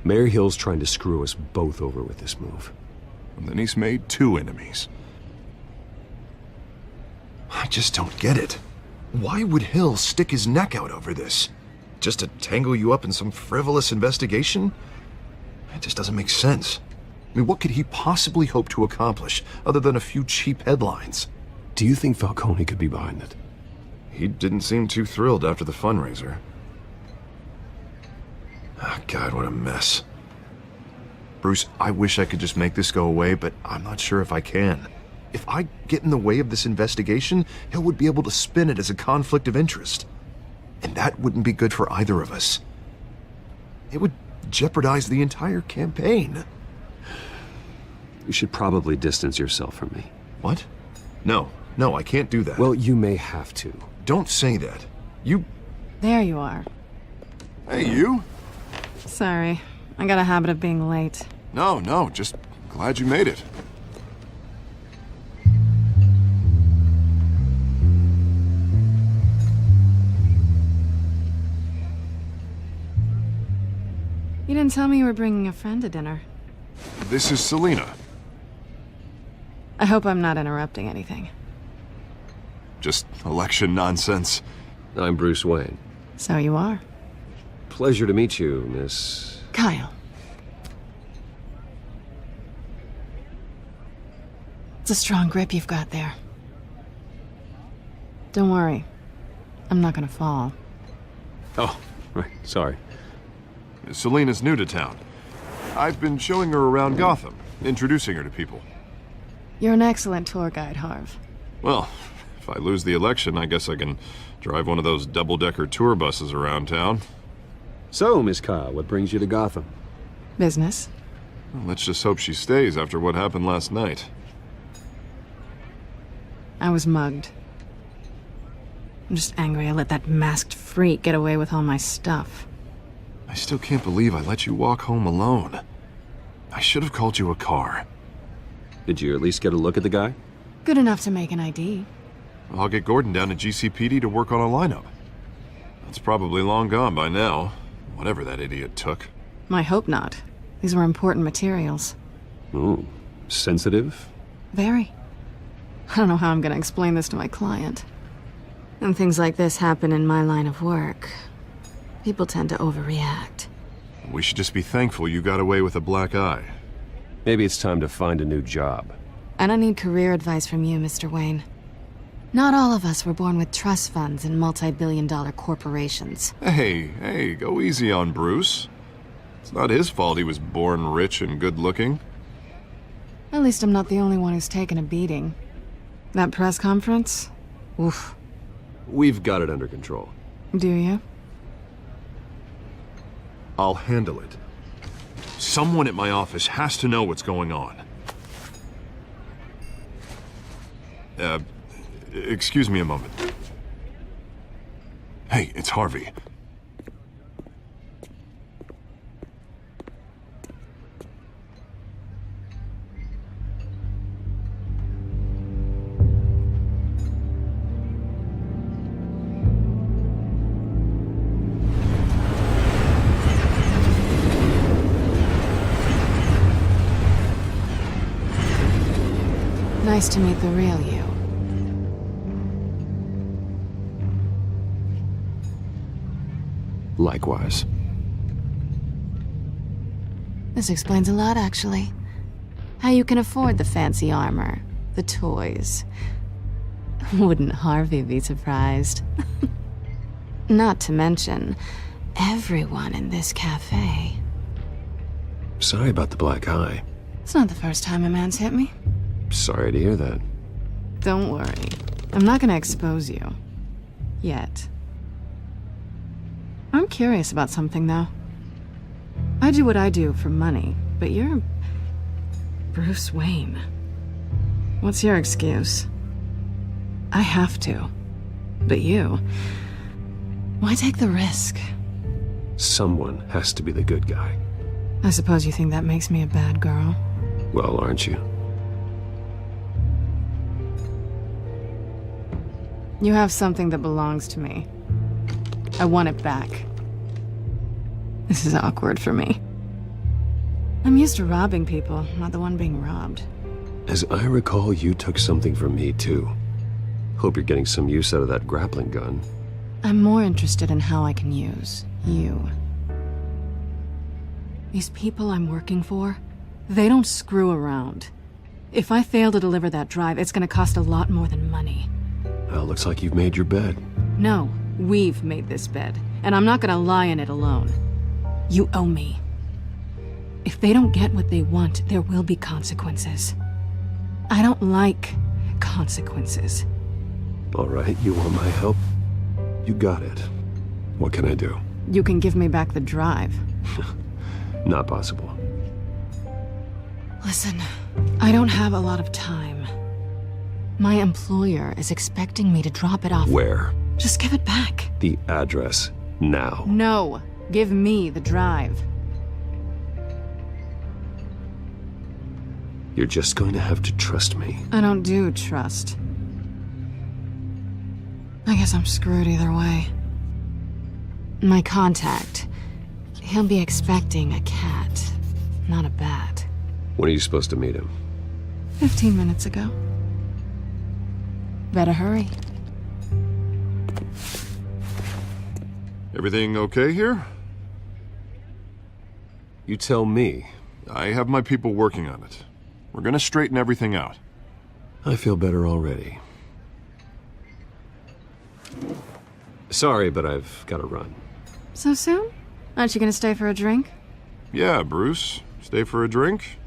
Mayor Hill's trying to screw us both over with this move. And then he's made 2 enemies. I just don't get it. Why would Hill stick his neck out over this? Just to tangle you up in some frivolous investigation? It just doesn't make sense. I mean, what could he possibly hope to accomplish other than a few cheap headlines? Do you think Falcone could be behind it? He didn't seem too thrilled after the fundraiser. Oh, God, what a mess. Bruce, I wish I could just make this go away, but I'm not sure if I can. If I get in the way of this investigation, Hill would be able to spin it as a conflict of interest. And that wouldn't be good for either of us. It would jeopardize the entire campaign. You should probably distance yourself from me. What? No, I can't do that. Well, you may have to. Don't say that. You... There you are. Hey, you? Sorry, I got a habit of being late. No, just glad you made it. You didn't tell me you were bringing a friend to dinner. This is Selena. I hope I'm not interrupting anything. Just election nonsense. I'm Bruce Wayne. So you are. Pleasure to meet you, Miss... Kyle. It's a strong grip you've got there. Don't worry. I'm not gonna fall. Oh, right, sorry. Selena's new to town. I've been showing her around Gotham, introducing her to people. You're an excellent tour guide, Harv. Well, if I lose the election, I guess I can drive one of those double-decker tour buses around town. So, Miss Kyle, what brings you to Gotham? Business. Well, let's just hope she stays after what happened last night. I was mugged. I'm just angry I let that masked freak get away with all my stuff. I still can't believe I let you walk home alone. I should have called you a car. Did you at least get a look at the guy? Good enough to make an ID. I'll get Gordon down to GCPD to work on a lineup. That's probably long gone by now, whatever that idiot took. I hope not. These were important materials. Ooh, sensitive? Very. I don't know how I'm gonna explain this to my client. And things like this happen in my line of work. People tend to overreact. We should just be thankful you got away with a black eye. Maybe it's time to find a new job. I don't need career advice from you, Mr. Wayne. Not all of us were born with trust funds and multi-billion-dollar corporations. Hey, go easy on Bruce. It's not his fault he was born rich and good-looking. At least I'm not the only one who's taken a beating. That press conference? Oof. We've got it under control. Do you? I'll handle it. Someone at my office has to know what's going on. Excuse me a moment. Hey, it's Harvey. Nice to meet the real you. Likewise. This explains a lot, actually. How you can afford the fancy armor, the toys. Wouldn't Harvey be surprised? Not to mention, everyone in this cafe. Sorry about the black eye. It's not the first time a man's hit me. Sorry to hear that. Don't worry. I'm not gonna expose you. Yet. I'm curious about something, though. I do what I do for money, but you're... Bruce Wayne. What's your excuse? I have to. But you... Why take the risk? Someone has to be the good guy. I suppose you think that makes me a bad girl. Well, aren't you? You have something that belongs to me. I want it back. This is awkward for me. I'm used to robbing people, not the one being robbed. As I recall, you took something from me, too. Hope you're getting some use out of that grappling gun. I'm more interested in how I can use you. These people I'm working for, they don't screw around. If I fail to deliver that drive, it's gonna cost a lot more than money. Well, looks like you've made your bed. No, we've made this bed, and I'm not gonna lie in it alone. You owe me. If they don't get what they want, there will be consequences. I don't like consequences. All right, you want my help? You got it. What can I do? You can give me back the drive. Not possible. Listen, I don't have a lot of time. My employer is expecting me to drop it off. Where? Just give it back. The address, now. No, give me the drive. You're just going to have to trust me. I don't do trust. I guess I'm screwed either way. My contact, he'll be expecting a cat, not a bat. When are you supposed to meet him? 15 minutes ago. Better hurry. Everything okay here? You tell me. I have my people working on it. We're gonna straighten everything out. I feel better already. Sorry, but I've got to run. So soon? Aren't you gonna stay for a drink? Yeah, Bruce. Stay for a drink?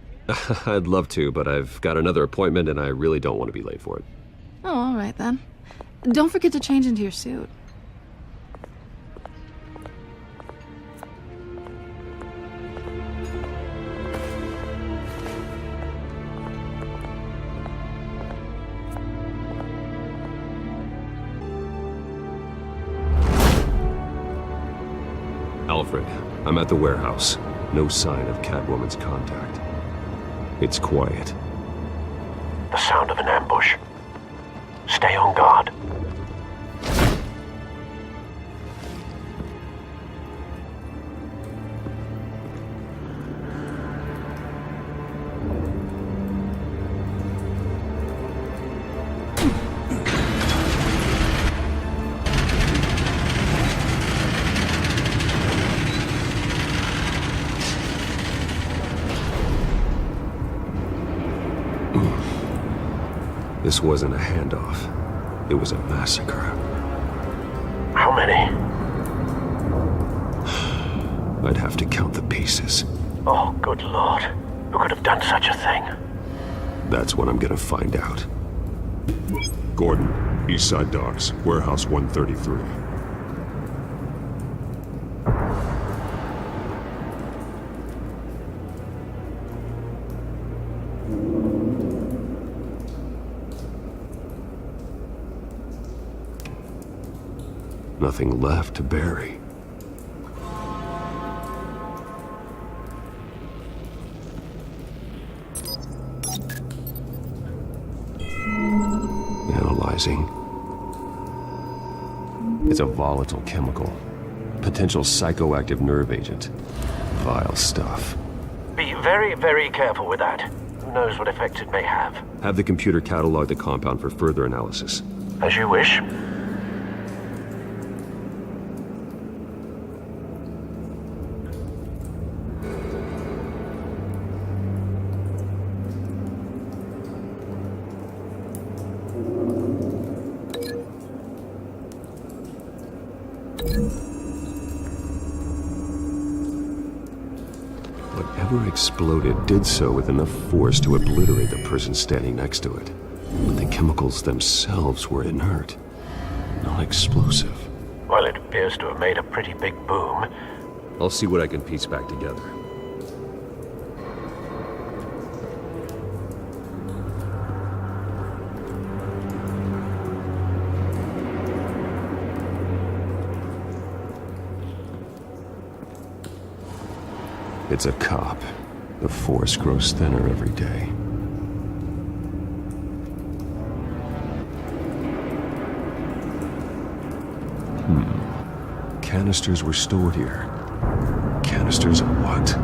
I'd love to, but I've got another appointment and I really don't want to be late for it. Oh, all right then. Don't forget to change into your suit. Alfred, I'm at the warehouse. No sign of Catwoman's contact. It's quiet. The sound of an ambush. Stay on guard. This wasn't a handoff. It was a massacre. How many? I'd have to count the pieces. Oh, good Lord. Who could have done such a thing? That's what I'm gonna find out. Gordon, Eastside Docks, Warehouse 133. Nothing left to bury. Analyzing. It's a volatile chemical. Potential psychoactive nerve agent. Vile stuff. Be very, very careful with that. Who knows what effect it may have. Have the computer catalog the compound for further analysis. As you wish. Whatever exploded did so with enough force to obliterate the person standing next to it. But the chemicals themselves were inert, not explosive. Well, it appears to have made a pretty big boom. I'll see what I can piece back together. It's a cop. The force grows thinner every day. Canisters were stored here. Canisters of what?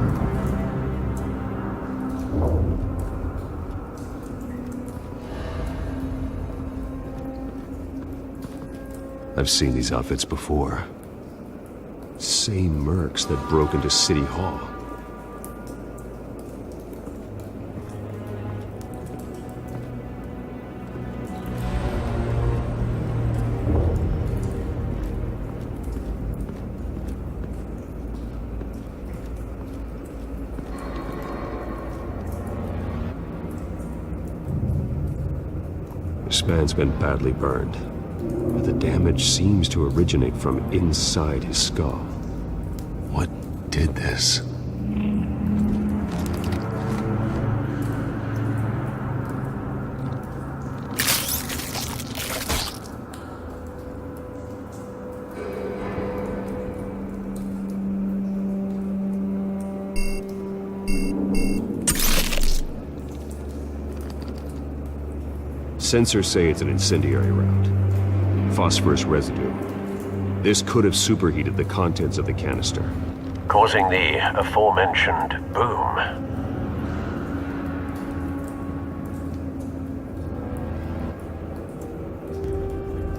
I've seen these outfits before. Same mercs that broke into City Hall. This man's been badly burned, but the damage seems to originate from inside his skull. What did this? Sensors say it's an incendiary round. Phosphorus residue. This could have superheated the contents of the canister, causing the aforementioned boom.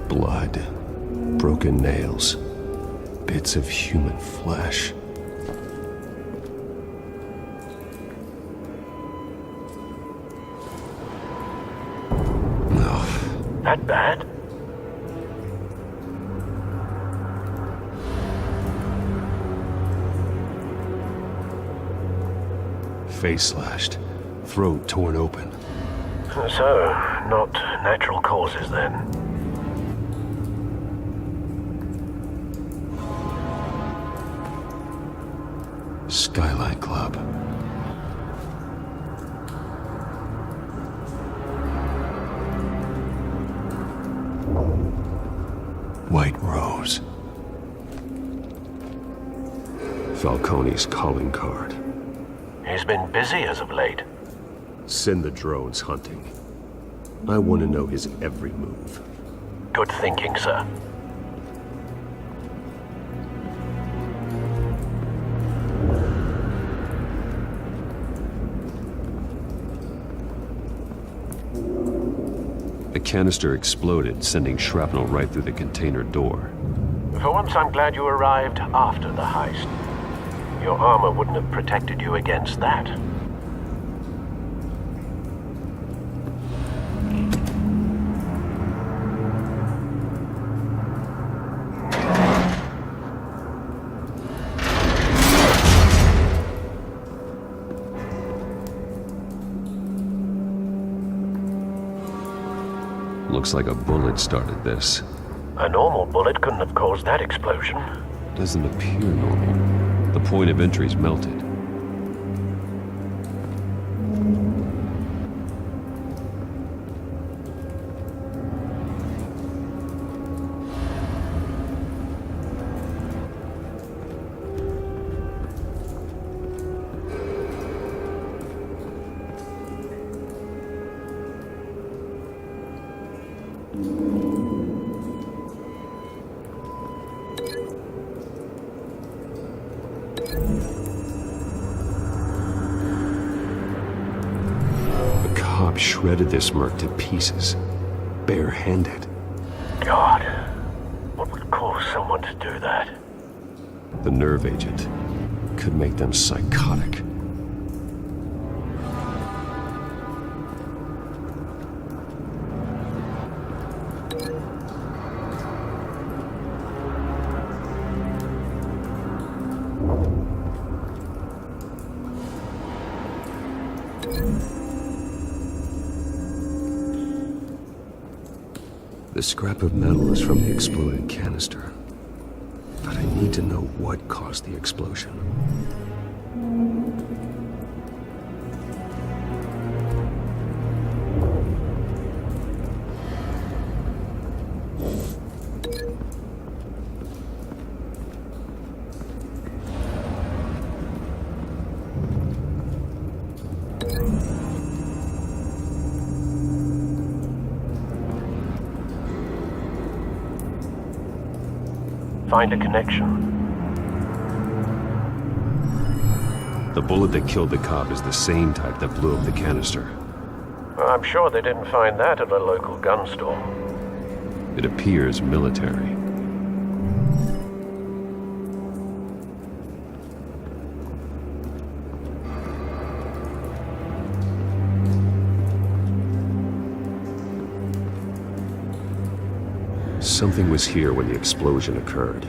Blood, broken nails, bits of human flesh. That bad? Face slashed, throat torn open. So, not natural causes then. Skyline Club. White Rose. Falcone's calling card. He's been busy as of late. Send the drones hunting. I want to know his every move. Good thinking, sir. The canister exploded, sending shrapnel right through the container door. For once, I'm glad you arrived after the heist. Your armor wouldn't have protected you against that. Looks like a bullet started this. A normal bullet couldn't have caused that explosion. Doesn't appear normal. The point of entry's melted. Shredded this merc to pieces, barehanded. God, what would cause someone to do that? The nerve agent could make them psychotic. The scrap of metal is from the exploded canister. But I need to know what caused the explosion. Find a connection. The bullet that killed the cop is the same type that blew up the canister. I'm sure they didn't find that at a local gun store. It appears military. Something was here when the explosion occurred.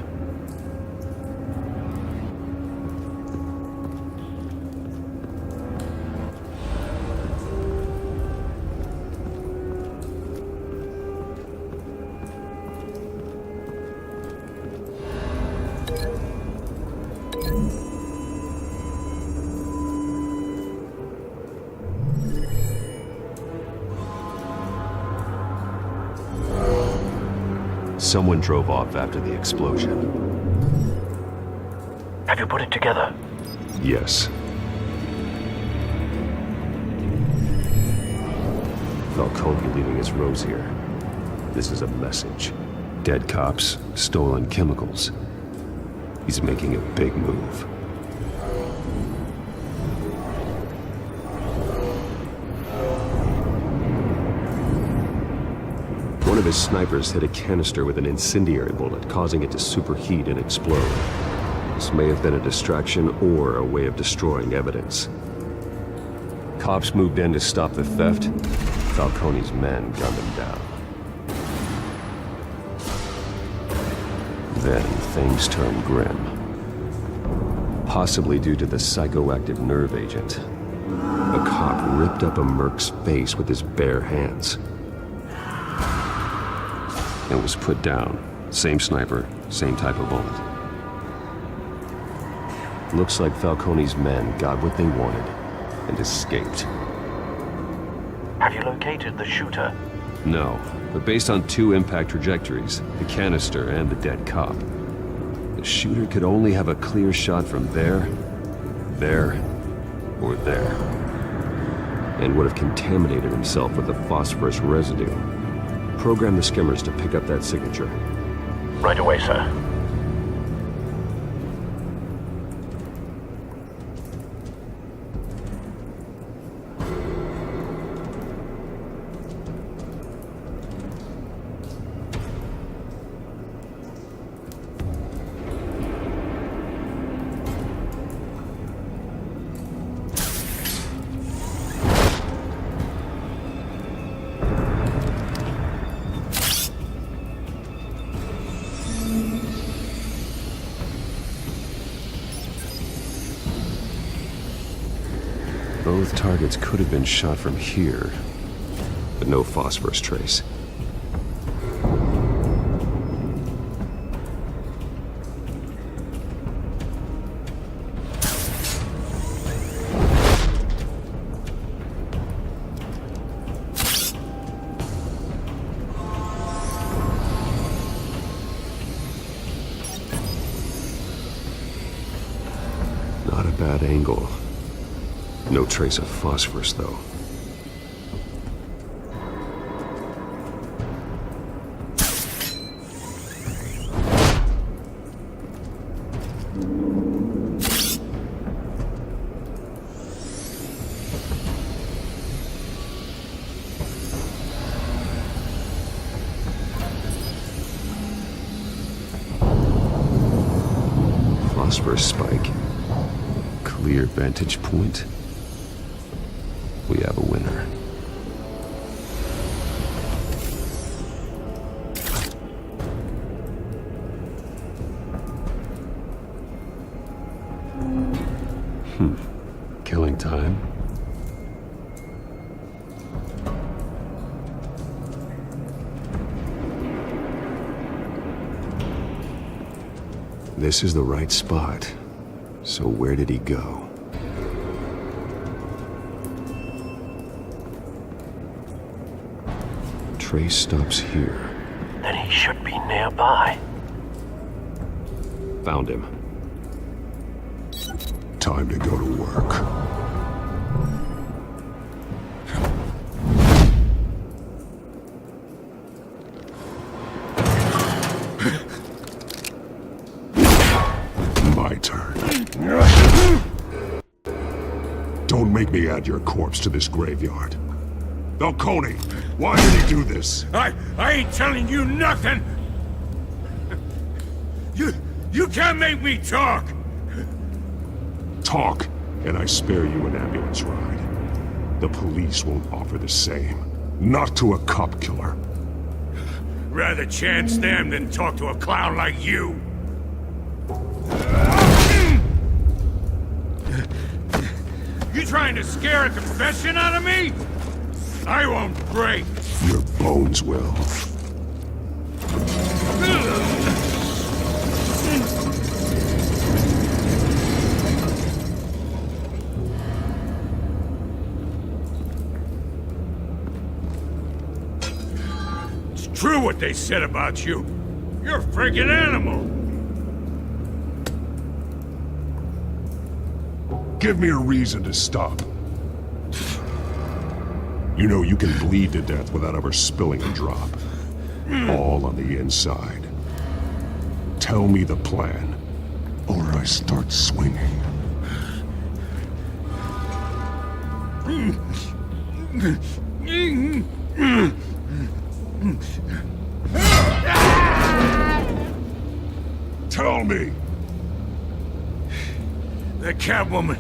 Someone drove off after the explosion. Have you put it together? Yes. Falcone leaving his rose here. This is a message. Dead cops, stolen chemicals. He's making a big move. One of his snipers hit a canister with an incendiary bullet, causing it to superheat and explode. This may have been a distraction or a way of destroying evidence. Cops moved in to stop the theft. Falcone's men gunned him down. Then things turned grim. Possibly due to the psychoactive nerve agent. A cop ripped up a merc's face with his bare hands. And was put down. Same sniper, same type of bullet. Looks like Falcone's men got what they wanted and escaped. Have you located the shooter? No, but based on two impact trajectories, the canister and the dead cop, the shooter could only have a clear shot from there, or there, and would have contaminated himself with the phosphorus residue. Program the skimmers to pick up that signature. Right away, sir. Both targets could have been shot from here, but no phosphorus trace. Not a bad angle. No trace of phosphorus, though. Phosphorus spike. Clear vantage point. We have a winner. Killing time. This is the right spot. So where did he go? Trace stops here. Then he should be nearby. Found him. Time to go to work. My turn. Don't make me add your corpse to this graveyard. Falcone, why did he do this? I ain't telling you nothing! You can't make me talk! Talk, and I spare you an ambulance ride. The police won't offer the same. Not to a cop killer. Rather chance them than talk to a clown like you. You trying to scare a confession out of me? I won't break. Your bones will. It's true what they said about you. You're a friggin' animal. Give me a reason to stop. You know you can bleed to death without ever spilling a drop. All on the inside. Tell me the plan, or I start swinging. Tell me! The Catwoman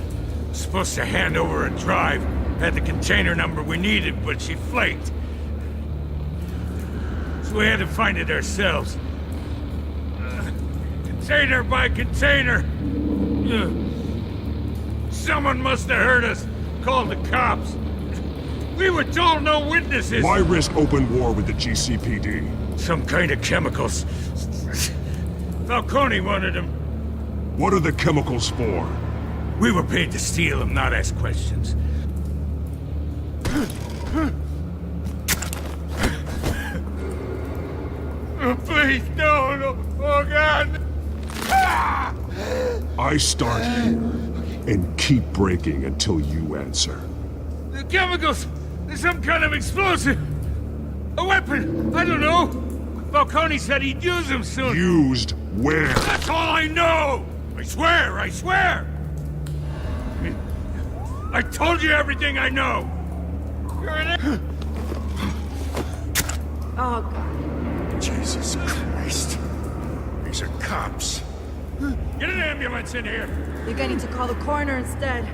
was supposed to hand over a drive. Had the container number we needed, but she flaked. So we had to find it ourselves. Container by container. Someone must have heard us. Called the cops. We were told no witnesses. Why risk open war with the GCPD? Some kind of chemicals. Falcone wanted them. What are the chemicals for? We were paid to steal them, not ask questions. Oh, please, no. Oh, God. I start here and keep breaking until you answer. The chemicals! There's some kind of explosive! A weapon! I don't know! Falcone said he'd use them soon. Used where? That's all I know! I swear! I told you everything I know! You're an... Oh, God. Jesus Christ. These are cops. Get an ambulance in here! You're going to call the coroner instead.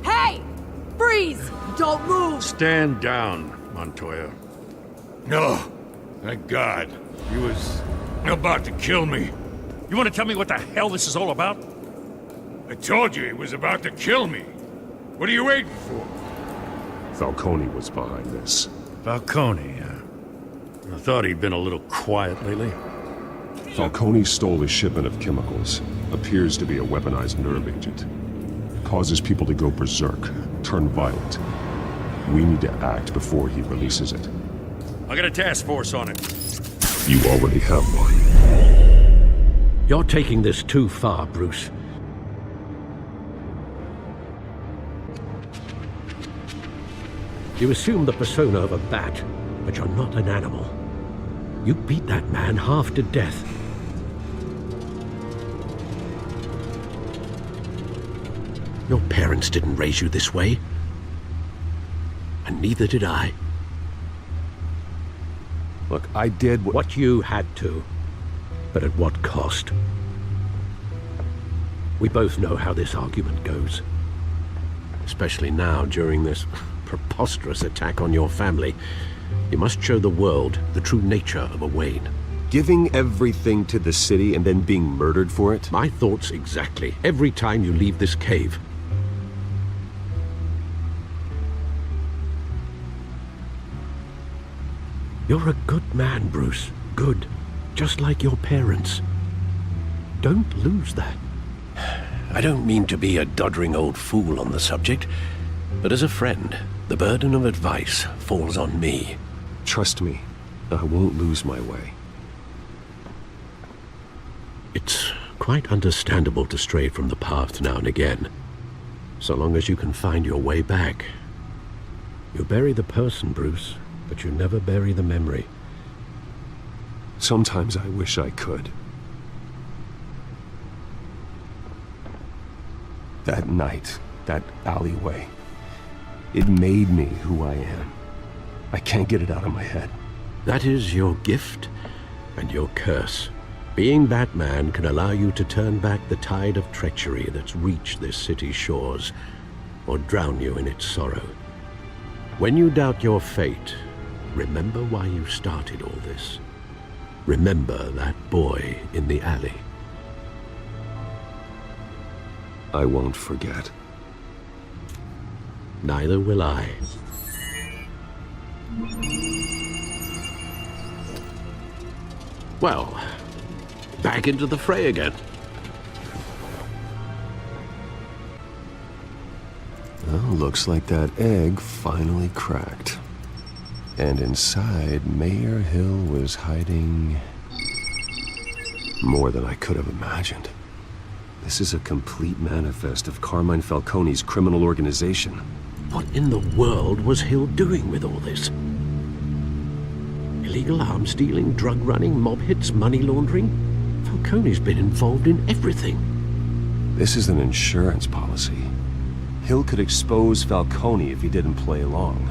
Hey! Freeze! Don't move! Stand down, Montoya. No. Thank God. He was about to kill me. You want to tell me what the hell this is all about? I told you he was about to kill me. What are you waiting for? Falcone was behind this. Falcone, I thought he'd been a little quiet lately. Falcone stole a shipment of chemicals. Appears to be a weaponized nerve agent. Causes people to go berserk, turn violent. We need to act before he releases it. I got a task force on it. You already have one. You're taking this too far, Bruce. You assume the persona of a bat, but you're not an animal. You beat that man half to death. Your parents didn't raise you this way. And neither did I. Look, I did what you had to, but at what cost? We both know how this argument goes. Especially now, during this preposterous attack on your family. You must show the world the true nature of a Wayne. Giving everything to the city and then being murdered for it? My thoughts exactly. Every time you leave this cave. You're a good man, Bruce. Good. Just like your parents. Don't lose that. I don't mean to be a doddering old fool on the subject, but as a friend, the burden of advice falls on me. Trust me, I won't lose my way. It's quite understandable to stray from the path now and again, so long as you can find your way back. You bury the person, Bruce, but you never bury the memory. Sometimes I wish I could. That night, that alleyway, it made me who I am. I can't get it out of my head. That is your gift and your curse. Being Batman can allow you to turn back the tide of treachery that's reached this city's shores, or drown you in its sorrow. When you doubt your fate, remember why you started all this. Remember that boy in the alley. I won't forget. Neither will I. Well, back into the fray again. Well, looks like that egg finally cracked. And inside, Mayor Hill was hiding more than I could have imagined. This is a complete manifest of Carmine Falcone's criminal organization. What in the world was Hill doing with all this? Illegal arms dealing, drug running, mob hits, money laundering? Falcone's been involved in everything. This is an insurance policy. Hill could expose Falcone if he didn't play along.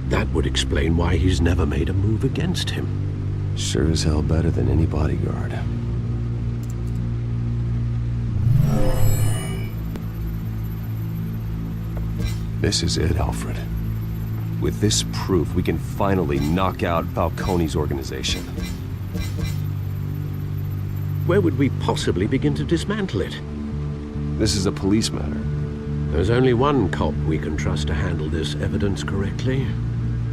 That would explain why he's never made a move against him. Sure as hell better than any bodyguard. This is it, Alfred. With this proof, we can finally knock out Falcone's organization. Where would we possibly begin to dismantle it? This is a police matter. There's only one cop we can trust to handle this evidence correctly.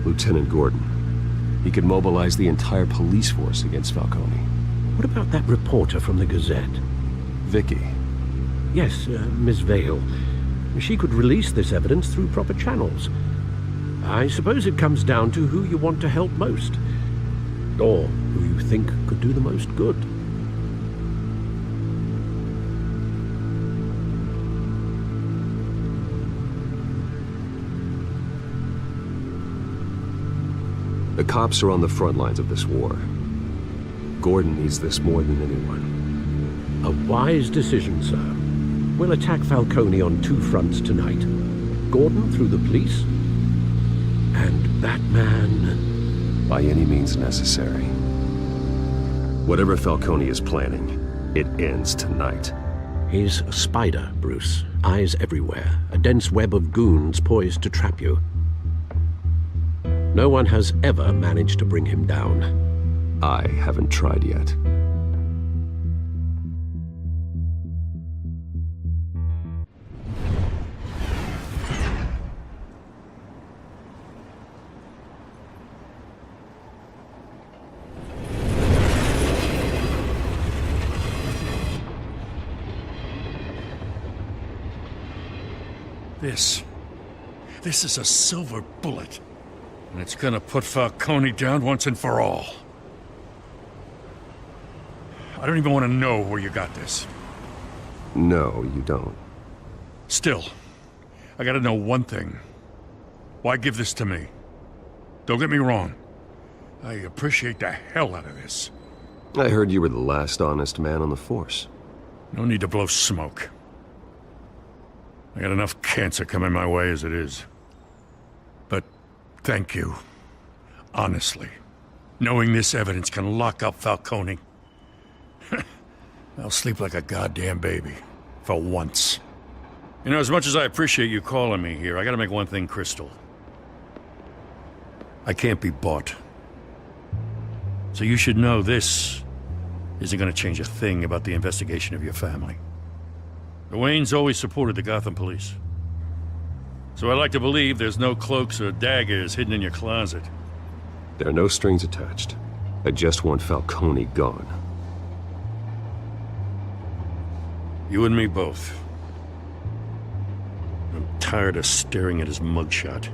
Lieutenant Gordon. He could mobilize the entire police force against Falcone. What about that reporter from the Gazette? Vicky. Yes, Miss Vale. She could release this evidence through proper channels. I suppose it comes down to who you want to help most. Or who you think could do the most good. The cops are on the front lines of this war. Gordon needs this more than anyone. A wise decision, sir. We'll attack Falcone on two fronts tonight. Gordon through the police, and Batman... by any means necessary. Whatever Falcone is planning, it ends tonight. He's a spider, Bruce. Eyes everywhere. A dense web of goons poised to trap you. No one has ever managed to bring him down. I haven't tried yet. This is a silver bullet. And it's gonna put Falcone down once and for all. I don't even want to know where you got this. No, you don't. Still, I gotta know one thing. Why give this to me? Don't get me wrong. I appreciate the hell out of this. I heard you were the last honest man on the force. No need to blow smoke. I got enough cancer coming my way as it is. But thank you. Honestly. Knowing this evidence can lock up Falcone. I'll sleep like a goddamn baby. For once. You know, as much as I appreciate you calling me here, I gotta make one thing crystal. I can't be bought. So you should know this isn't gonna change a thing about the investigation of your family. The Waynes always supported the Gotham police. So I like to believe there's no cloaks or daggers hidden in your closet. There are no strings attached. I just want Falcone gone. You and me both. I'm tired of staring at his mugshot.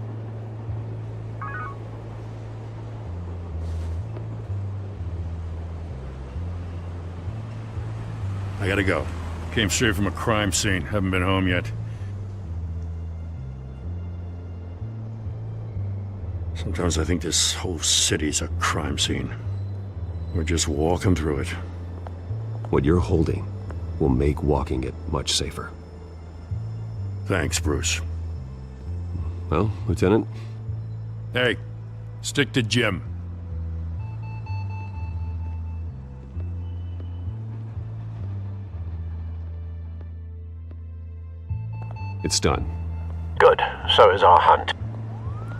I gotta go. Came straight from a crime scene. Haven't been home yet. Sometimes I think this whole city's a crime scene. We're just walking through it. What you're holding will make walking it much safer. Thanks, Bruce. Well, Lieutenant? Hey, stick to Jim. It's done. Good. So is our hunt.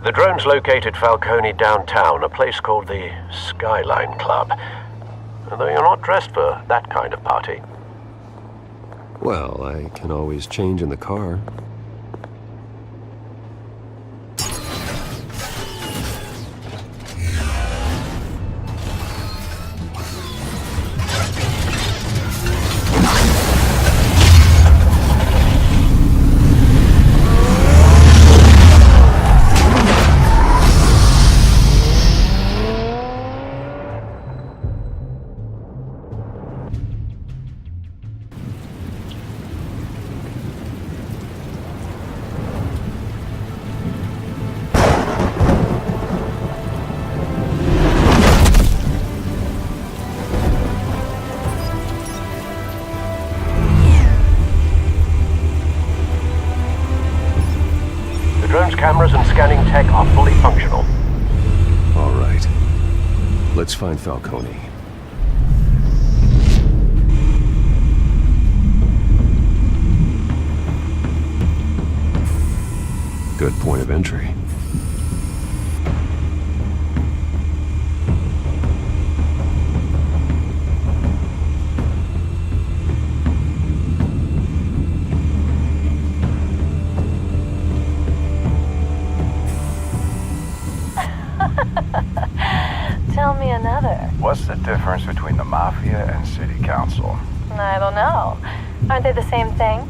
The drones located Falcone downtown, a place called the Skyline Club. Though you're not dressed for that kind of party. Well, I can always change in the car. Cameras and scanning tech are fully functional. All right. Let's find Falcone. Good point of entry. Tell me another. What's the difference between the Mafia and City Council? I don't know. Aren't they the same thing?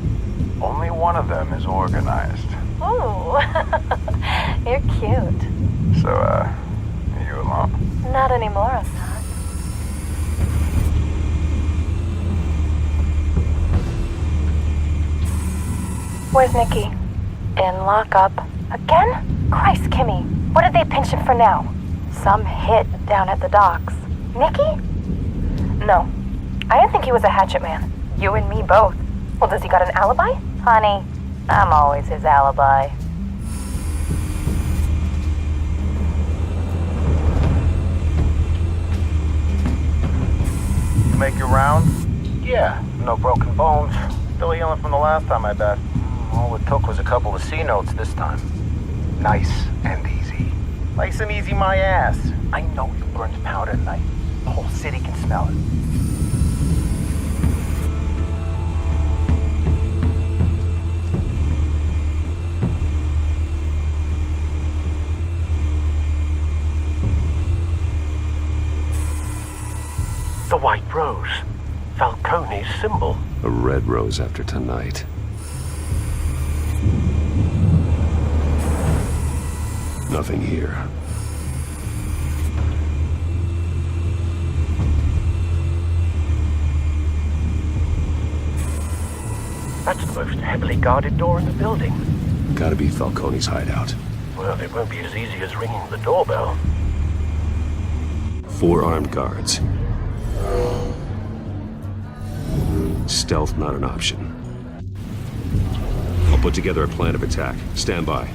Only one of them is organized. Ooh, you're cute. So, are you alone? Not anymore, Assad. Where's Nikki? In lockup. Again? Christ, Kimmy. What did they pinch him for now? Some hit down at the docks. Nikki? No. I didn't think he was a hatchet man. You and me both. Well, does he got an alibi? Honey, I'm always his alibi. You make your rounds? Yeah, no broken bones. Still healing from the last time, I bet. All it took was a couple of C notes this time. Nice and easy. Nice and easy my ass. I know you burned powder tonight. The whole city can smell it. The white rose. Falcone's symbol. A red rose after tonight. Nothing here. That's the most heavily guarded door in the building. Gotta be Falcone's hideout. Well, it won't be as easy as ringing the doorbell. 4 armed guards. Stealth not an option. I'll put together a plan of attack. Stand by.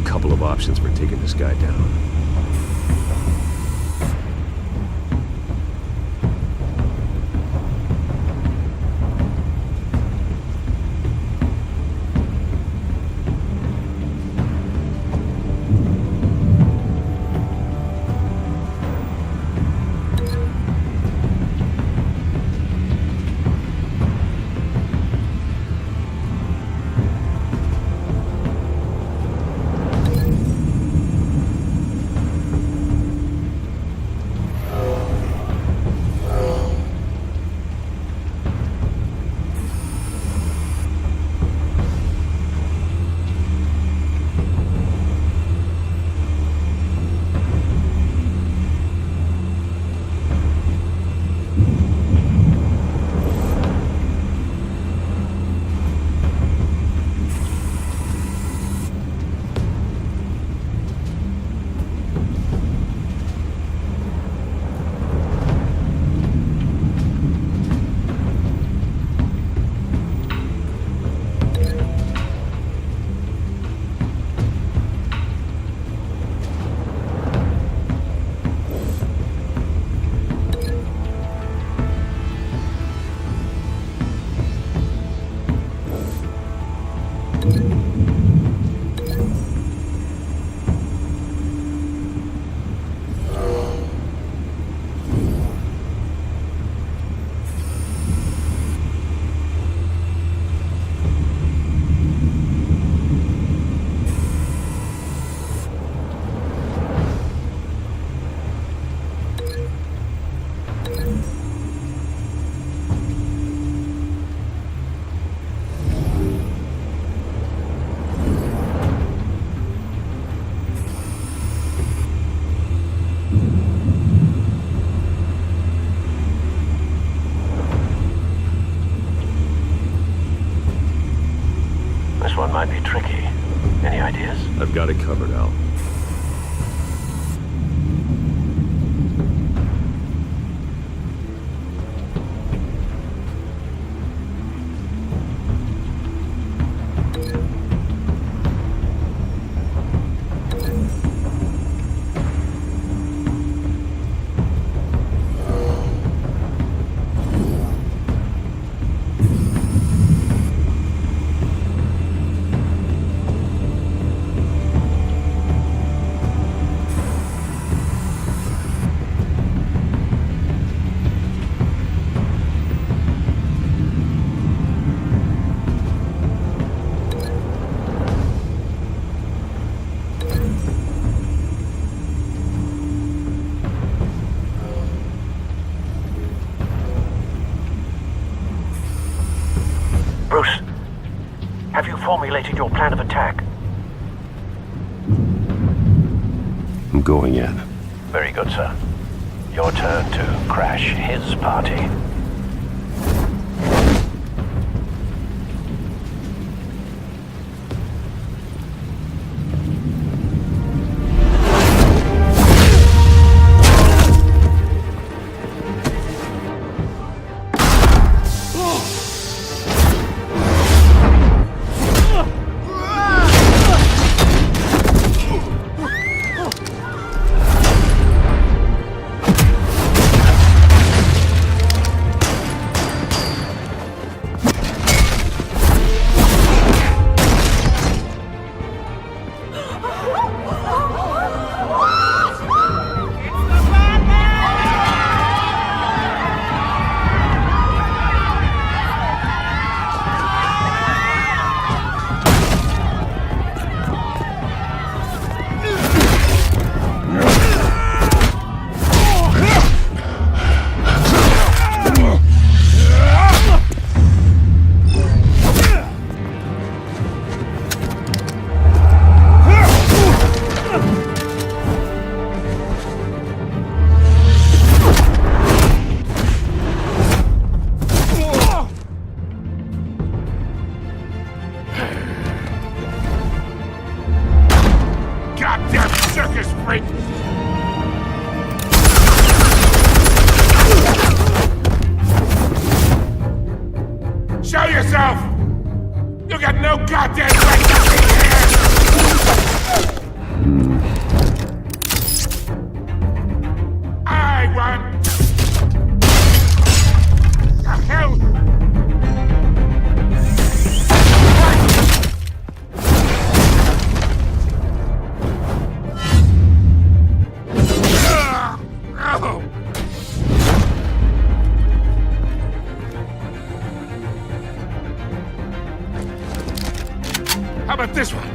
Couple of options for taking this guy down. might be tricky. Any ideas? I've got it covered, Al. Bruce, have you formulated your plan of attack? I'm going in. Very good, sir. Your turn to crash his party. Show yourself! You got no goddamn right to be here! I won! The hell? How about this one?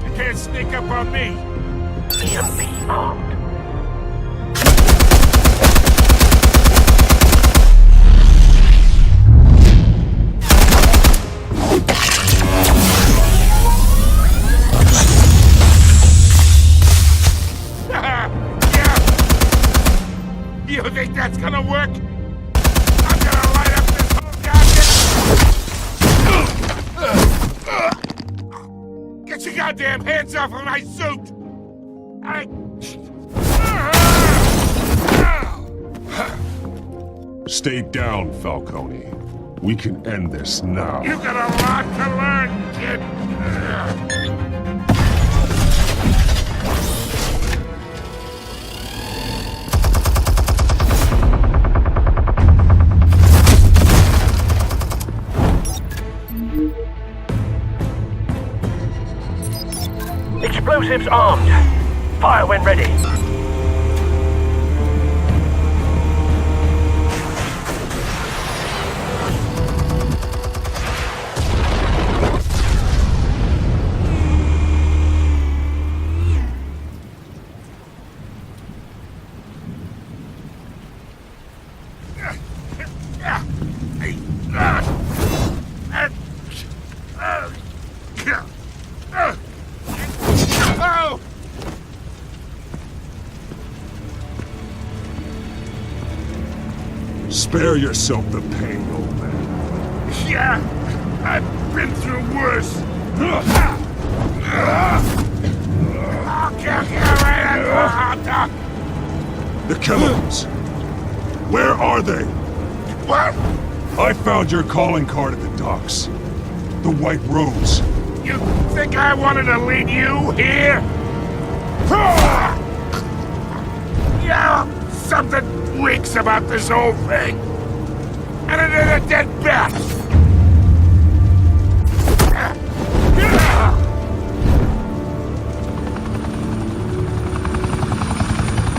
You can't sneak up on me. EMP armed. Yeah. You think that's gonna work? I'm gonna light up this whole goddamn... Get your goddamn hands off of my suit! Stay down, Falcone. We can end this now. You got a lot to learn, kid! Explosives armed. Fire when ready. Spare yourself the pain, old man. Yeah, I've been through worse. The chemicals. Where are they? What? I found your calling card at the docks. The White Rose. You think I wanted to lead you here? Yeah, something reeks about this whole thing. And it is a dead bat.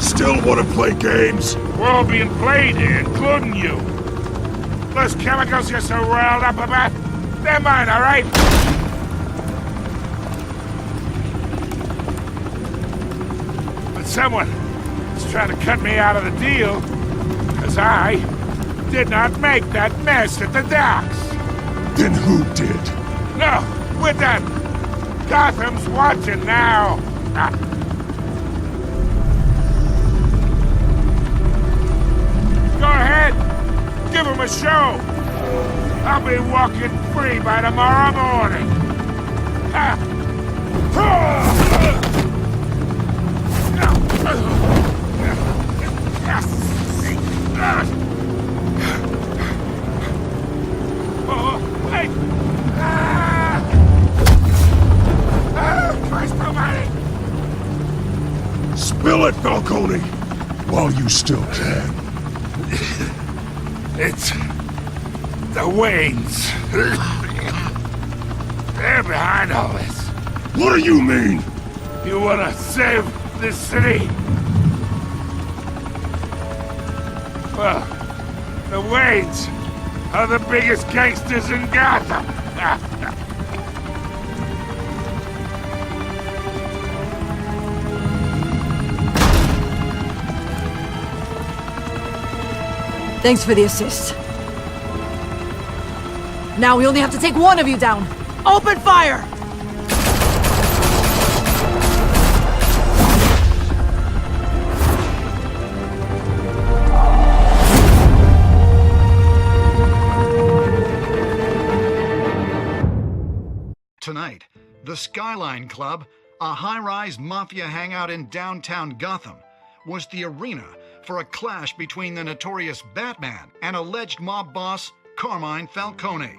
Still want to play games? We're all being played here, including you. Those chemicals you're so riled up about, they're mine, all right? But someone is trying to cut me out of the deal, because I did not make that mess at the docks. Then who did? No, we're done. Gotham's watching now. Go ahead. Give him a show. I'll be walking free by tomorrow morning. Oh, wait. Christ almighty. Spill it, Falcone, while you still can. It's the Waynes. They're behind all this. What do you mean? You wanna save this city? Well, the Waynes are the biggest gangsters in Gotham. Thanks for the assist. Now we only have to take one of you down. Open fire! Tonight, the Skyline Club, a high-rise mafia hangout in downtown Gotham, was the arena for a clash between the notorious Batman and alleged mob boss Carmine Falcone,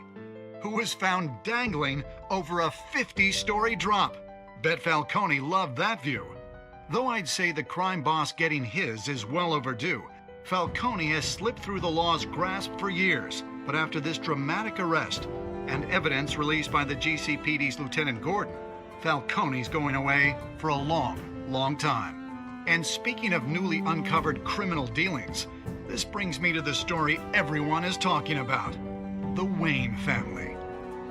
who was found dangling over a 50-story drop. Bet Falcone loved that view. Though I'd say the crime boss getting his is well overdue, Falcone has slipped through the law's grasp for years. But after this dramatic arrest and evidence released by the GCPD's Lieutenant Gordon, Falcone's going away for a long, long time. And speaking of newly uncovered criminal dealings, this brings me to the story everyone is talking about: the Wayne family.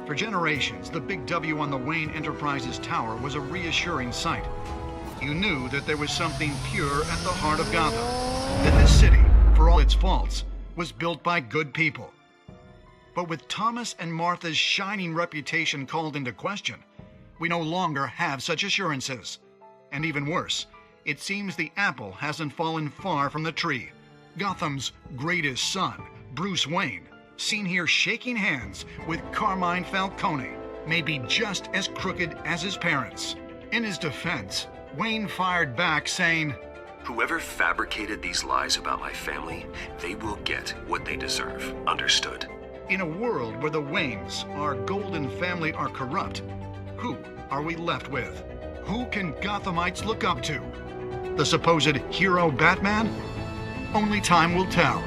For generations, the big W on the Wayne Enterprises Tower was a reassuring sight. You knew that there was something pure at the heart of Gotham, that this city, for all its faults, was built by good people. But with Thomas and Martha's shining reputation called into question, we no longer have such assurances. And even worse, it seems the apple hasn't fallen far from the tree. Gotham's greatest son, Bruce Wayne, seen here shaking hands with Carmine Falcone, may be just as crooked as his parents. In his defense, Wayne fired back saying, "Whoever fabricated these lies about my family, they will get what they deserve. Understood?" In a world where the Waynes, our golden family, are corrupt, who are we left with? Who can Gothamites look up to? The supposed hero Batman? Only time will tell.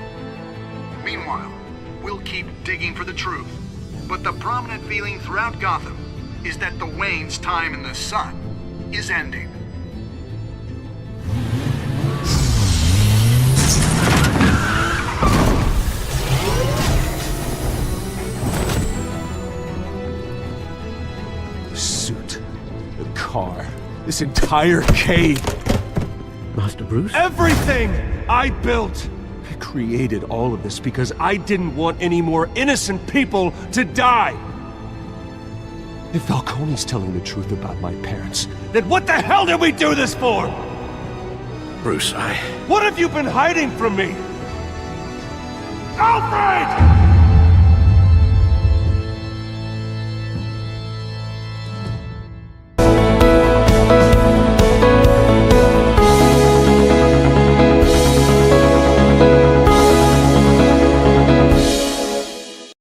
Meanwhile, we'll keep digging for the truth. But the prominent feeling throughout Gotham is that the Waynes' time in the sun is ending. The suit, the car, this entire cave. Master Bruce? Everything I built! I created all of this because I didn't want any more innocent people to die! If Falcone's telling the truth about my parents, then what the hell did we do this for? Bruce, What have you been hiding from me? Alfred!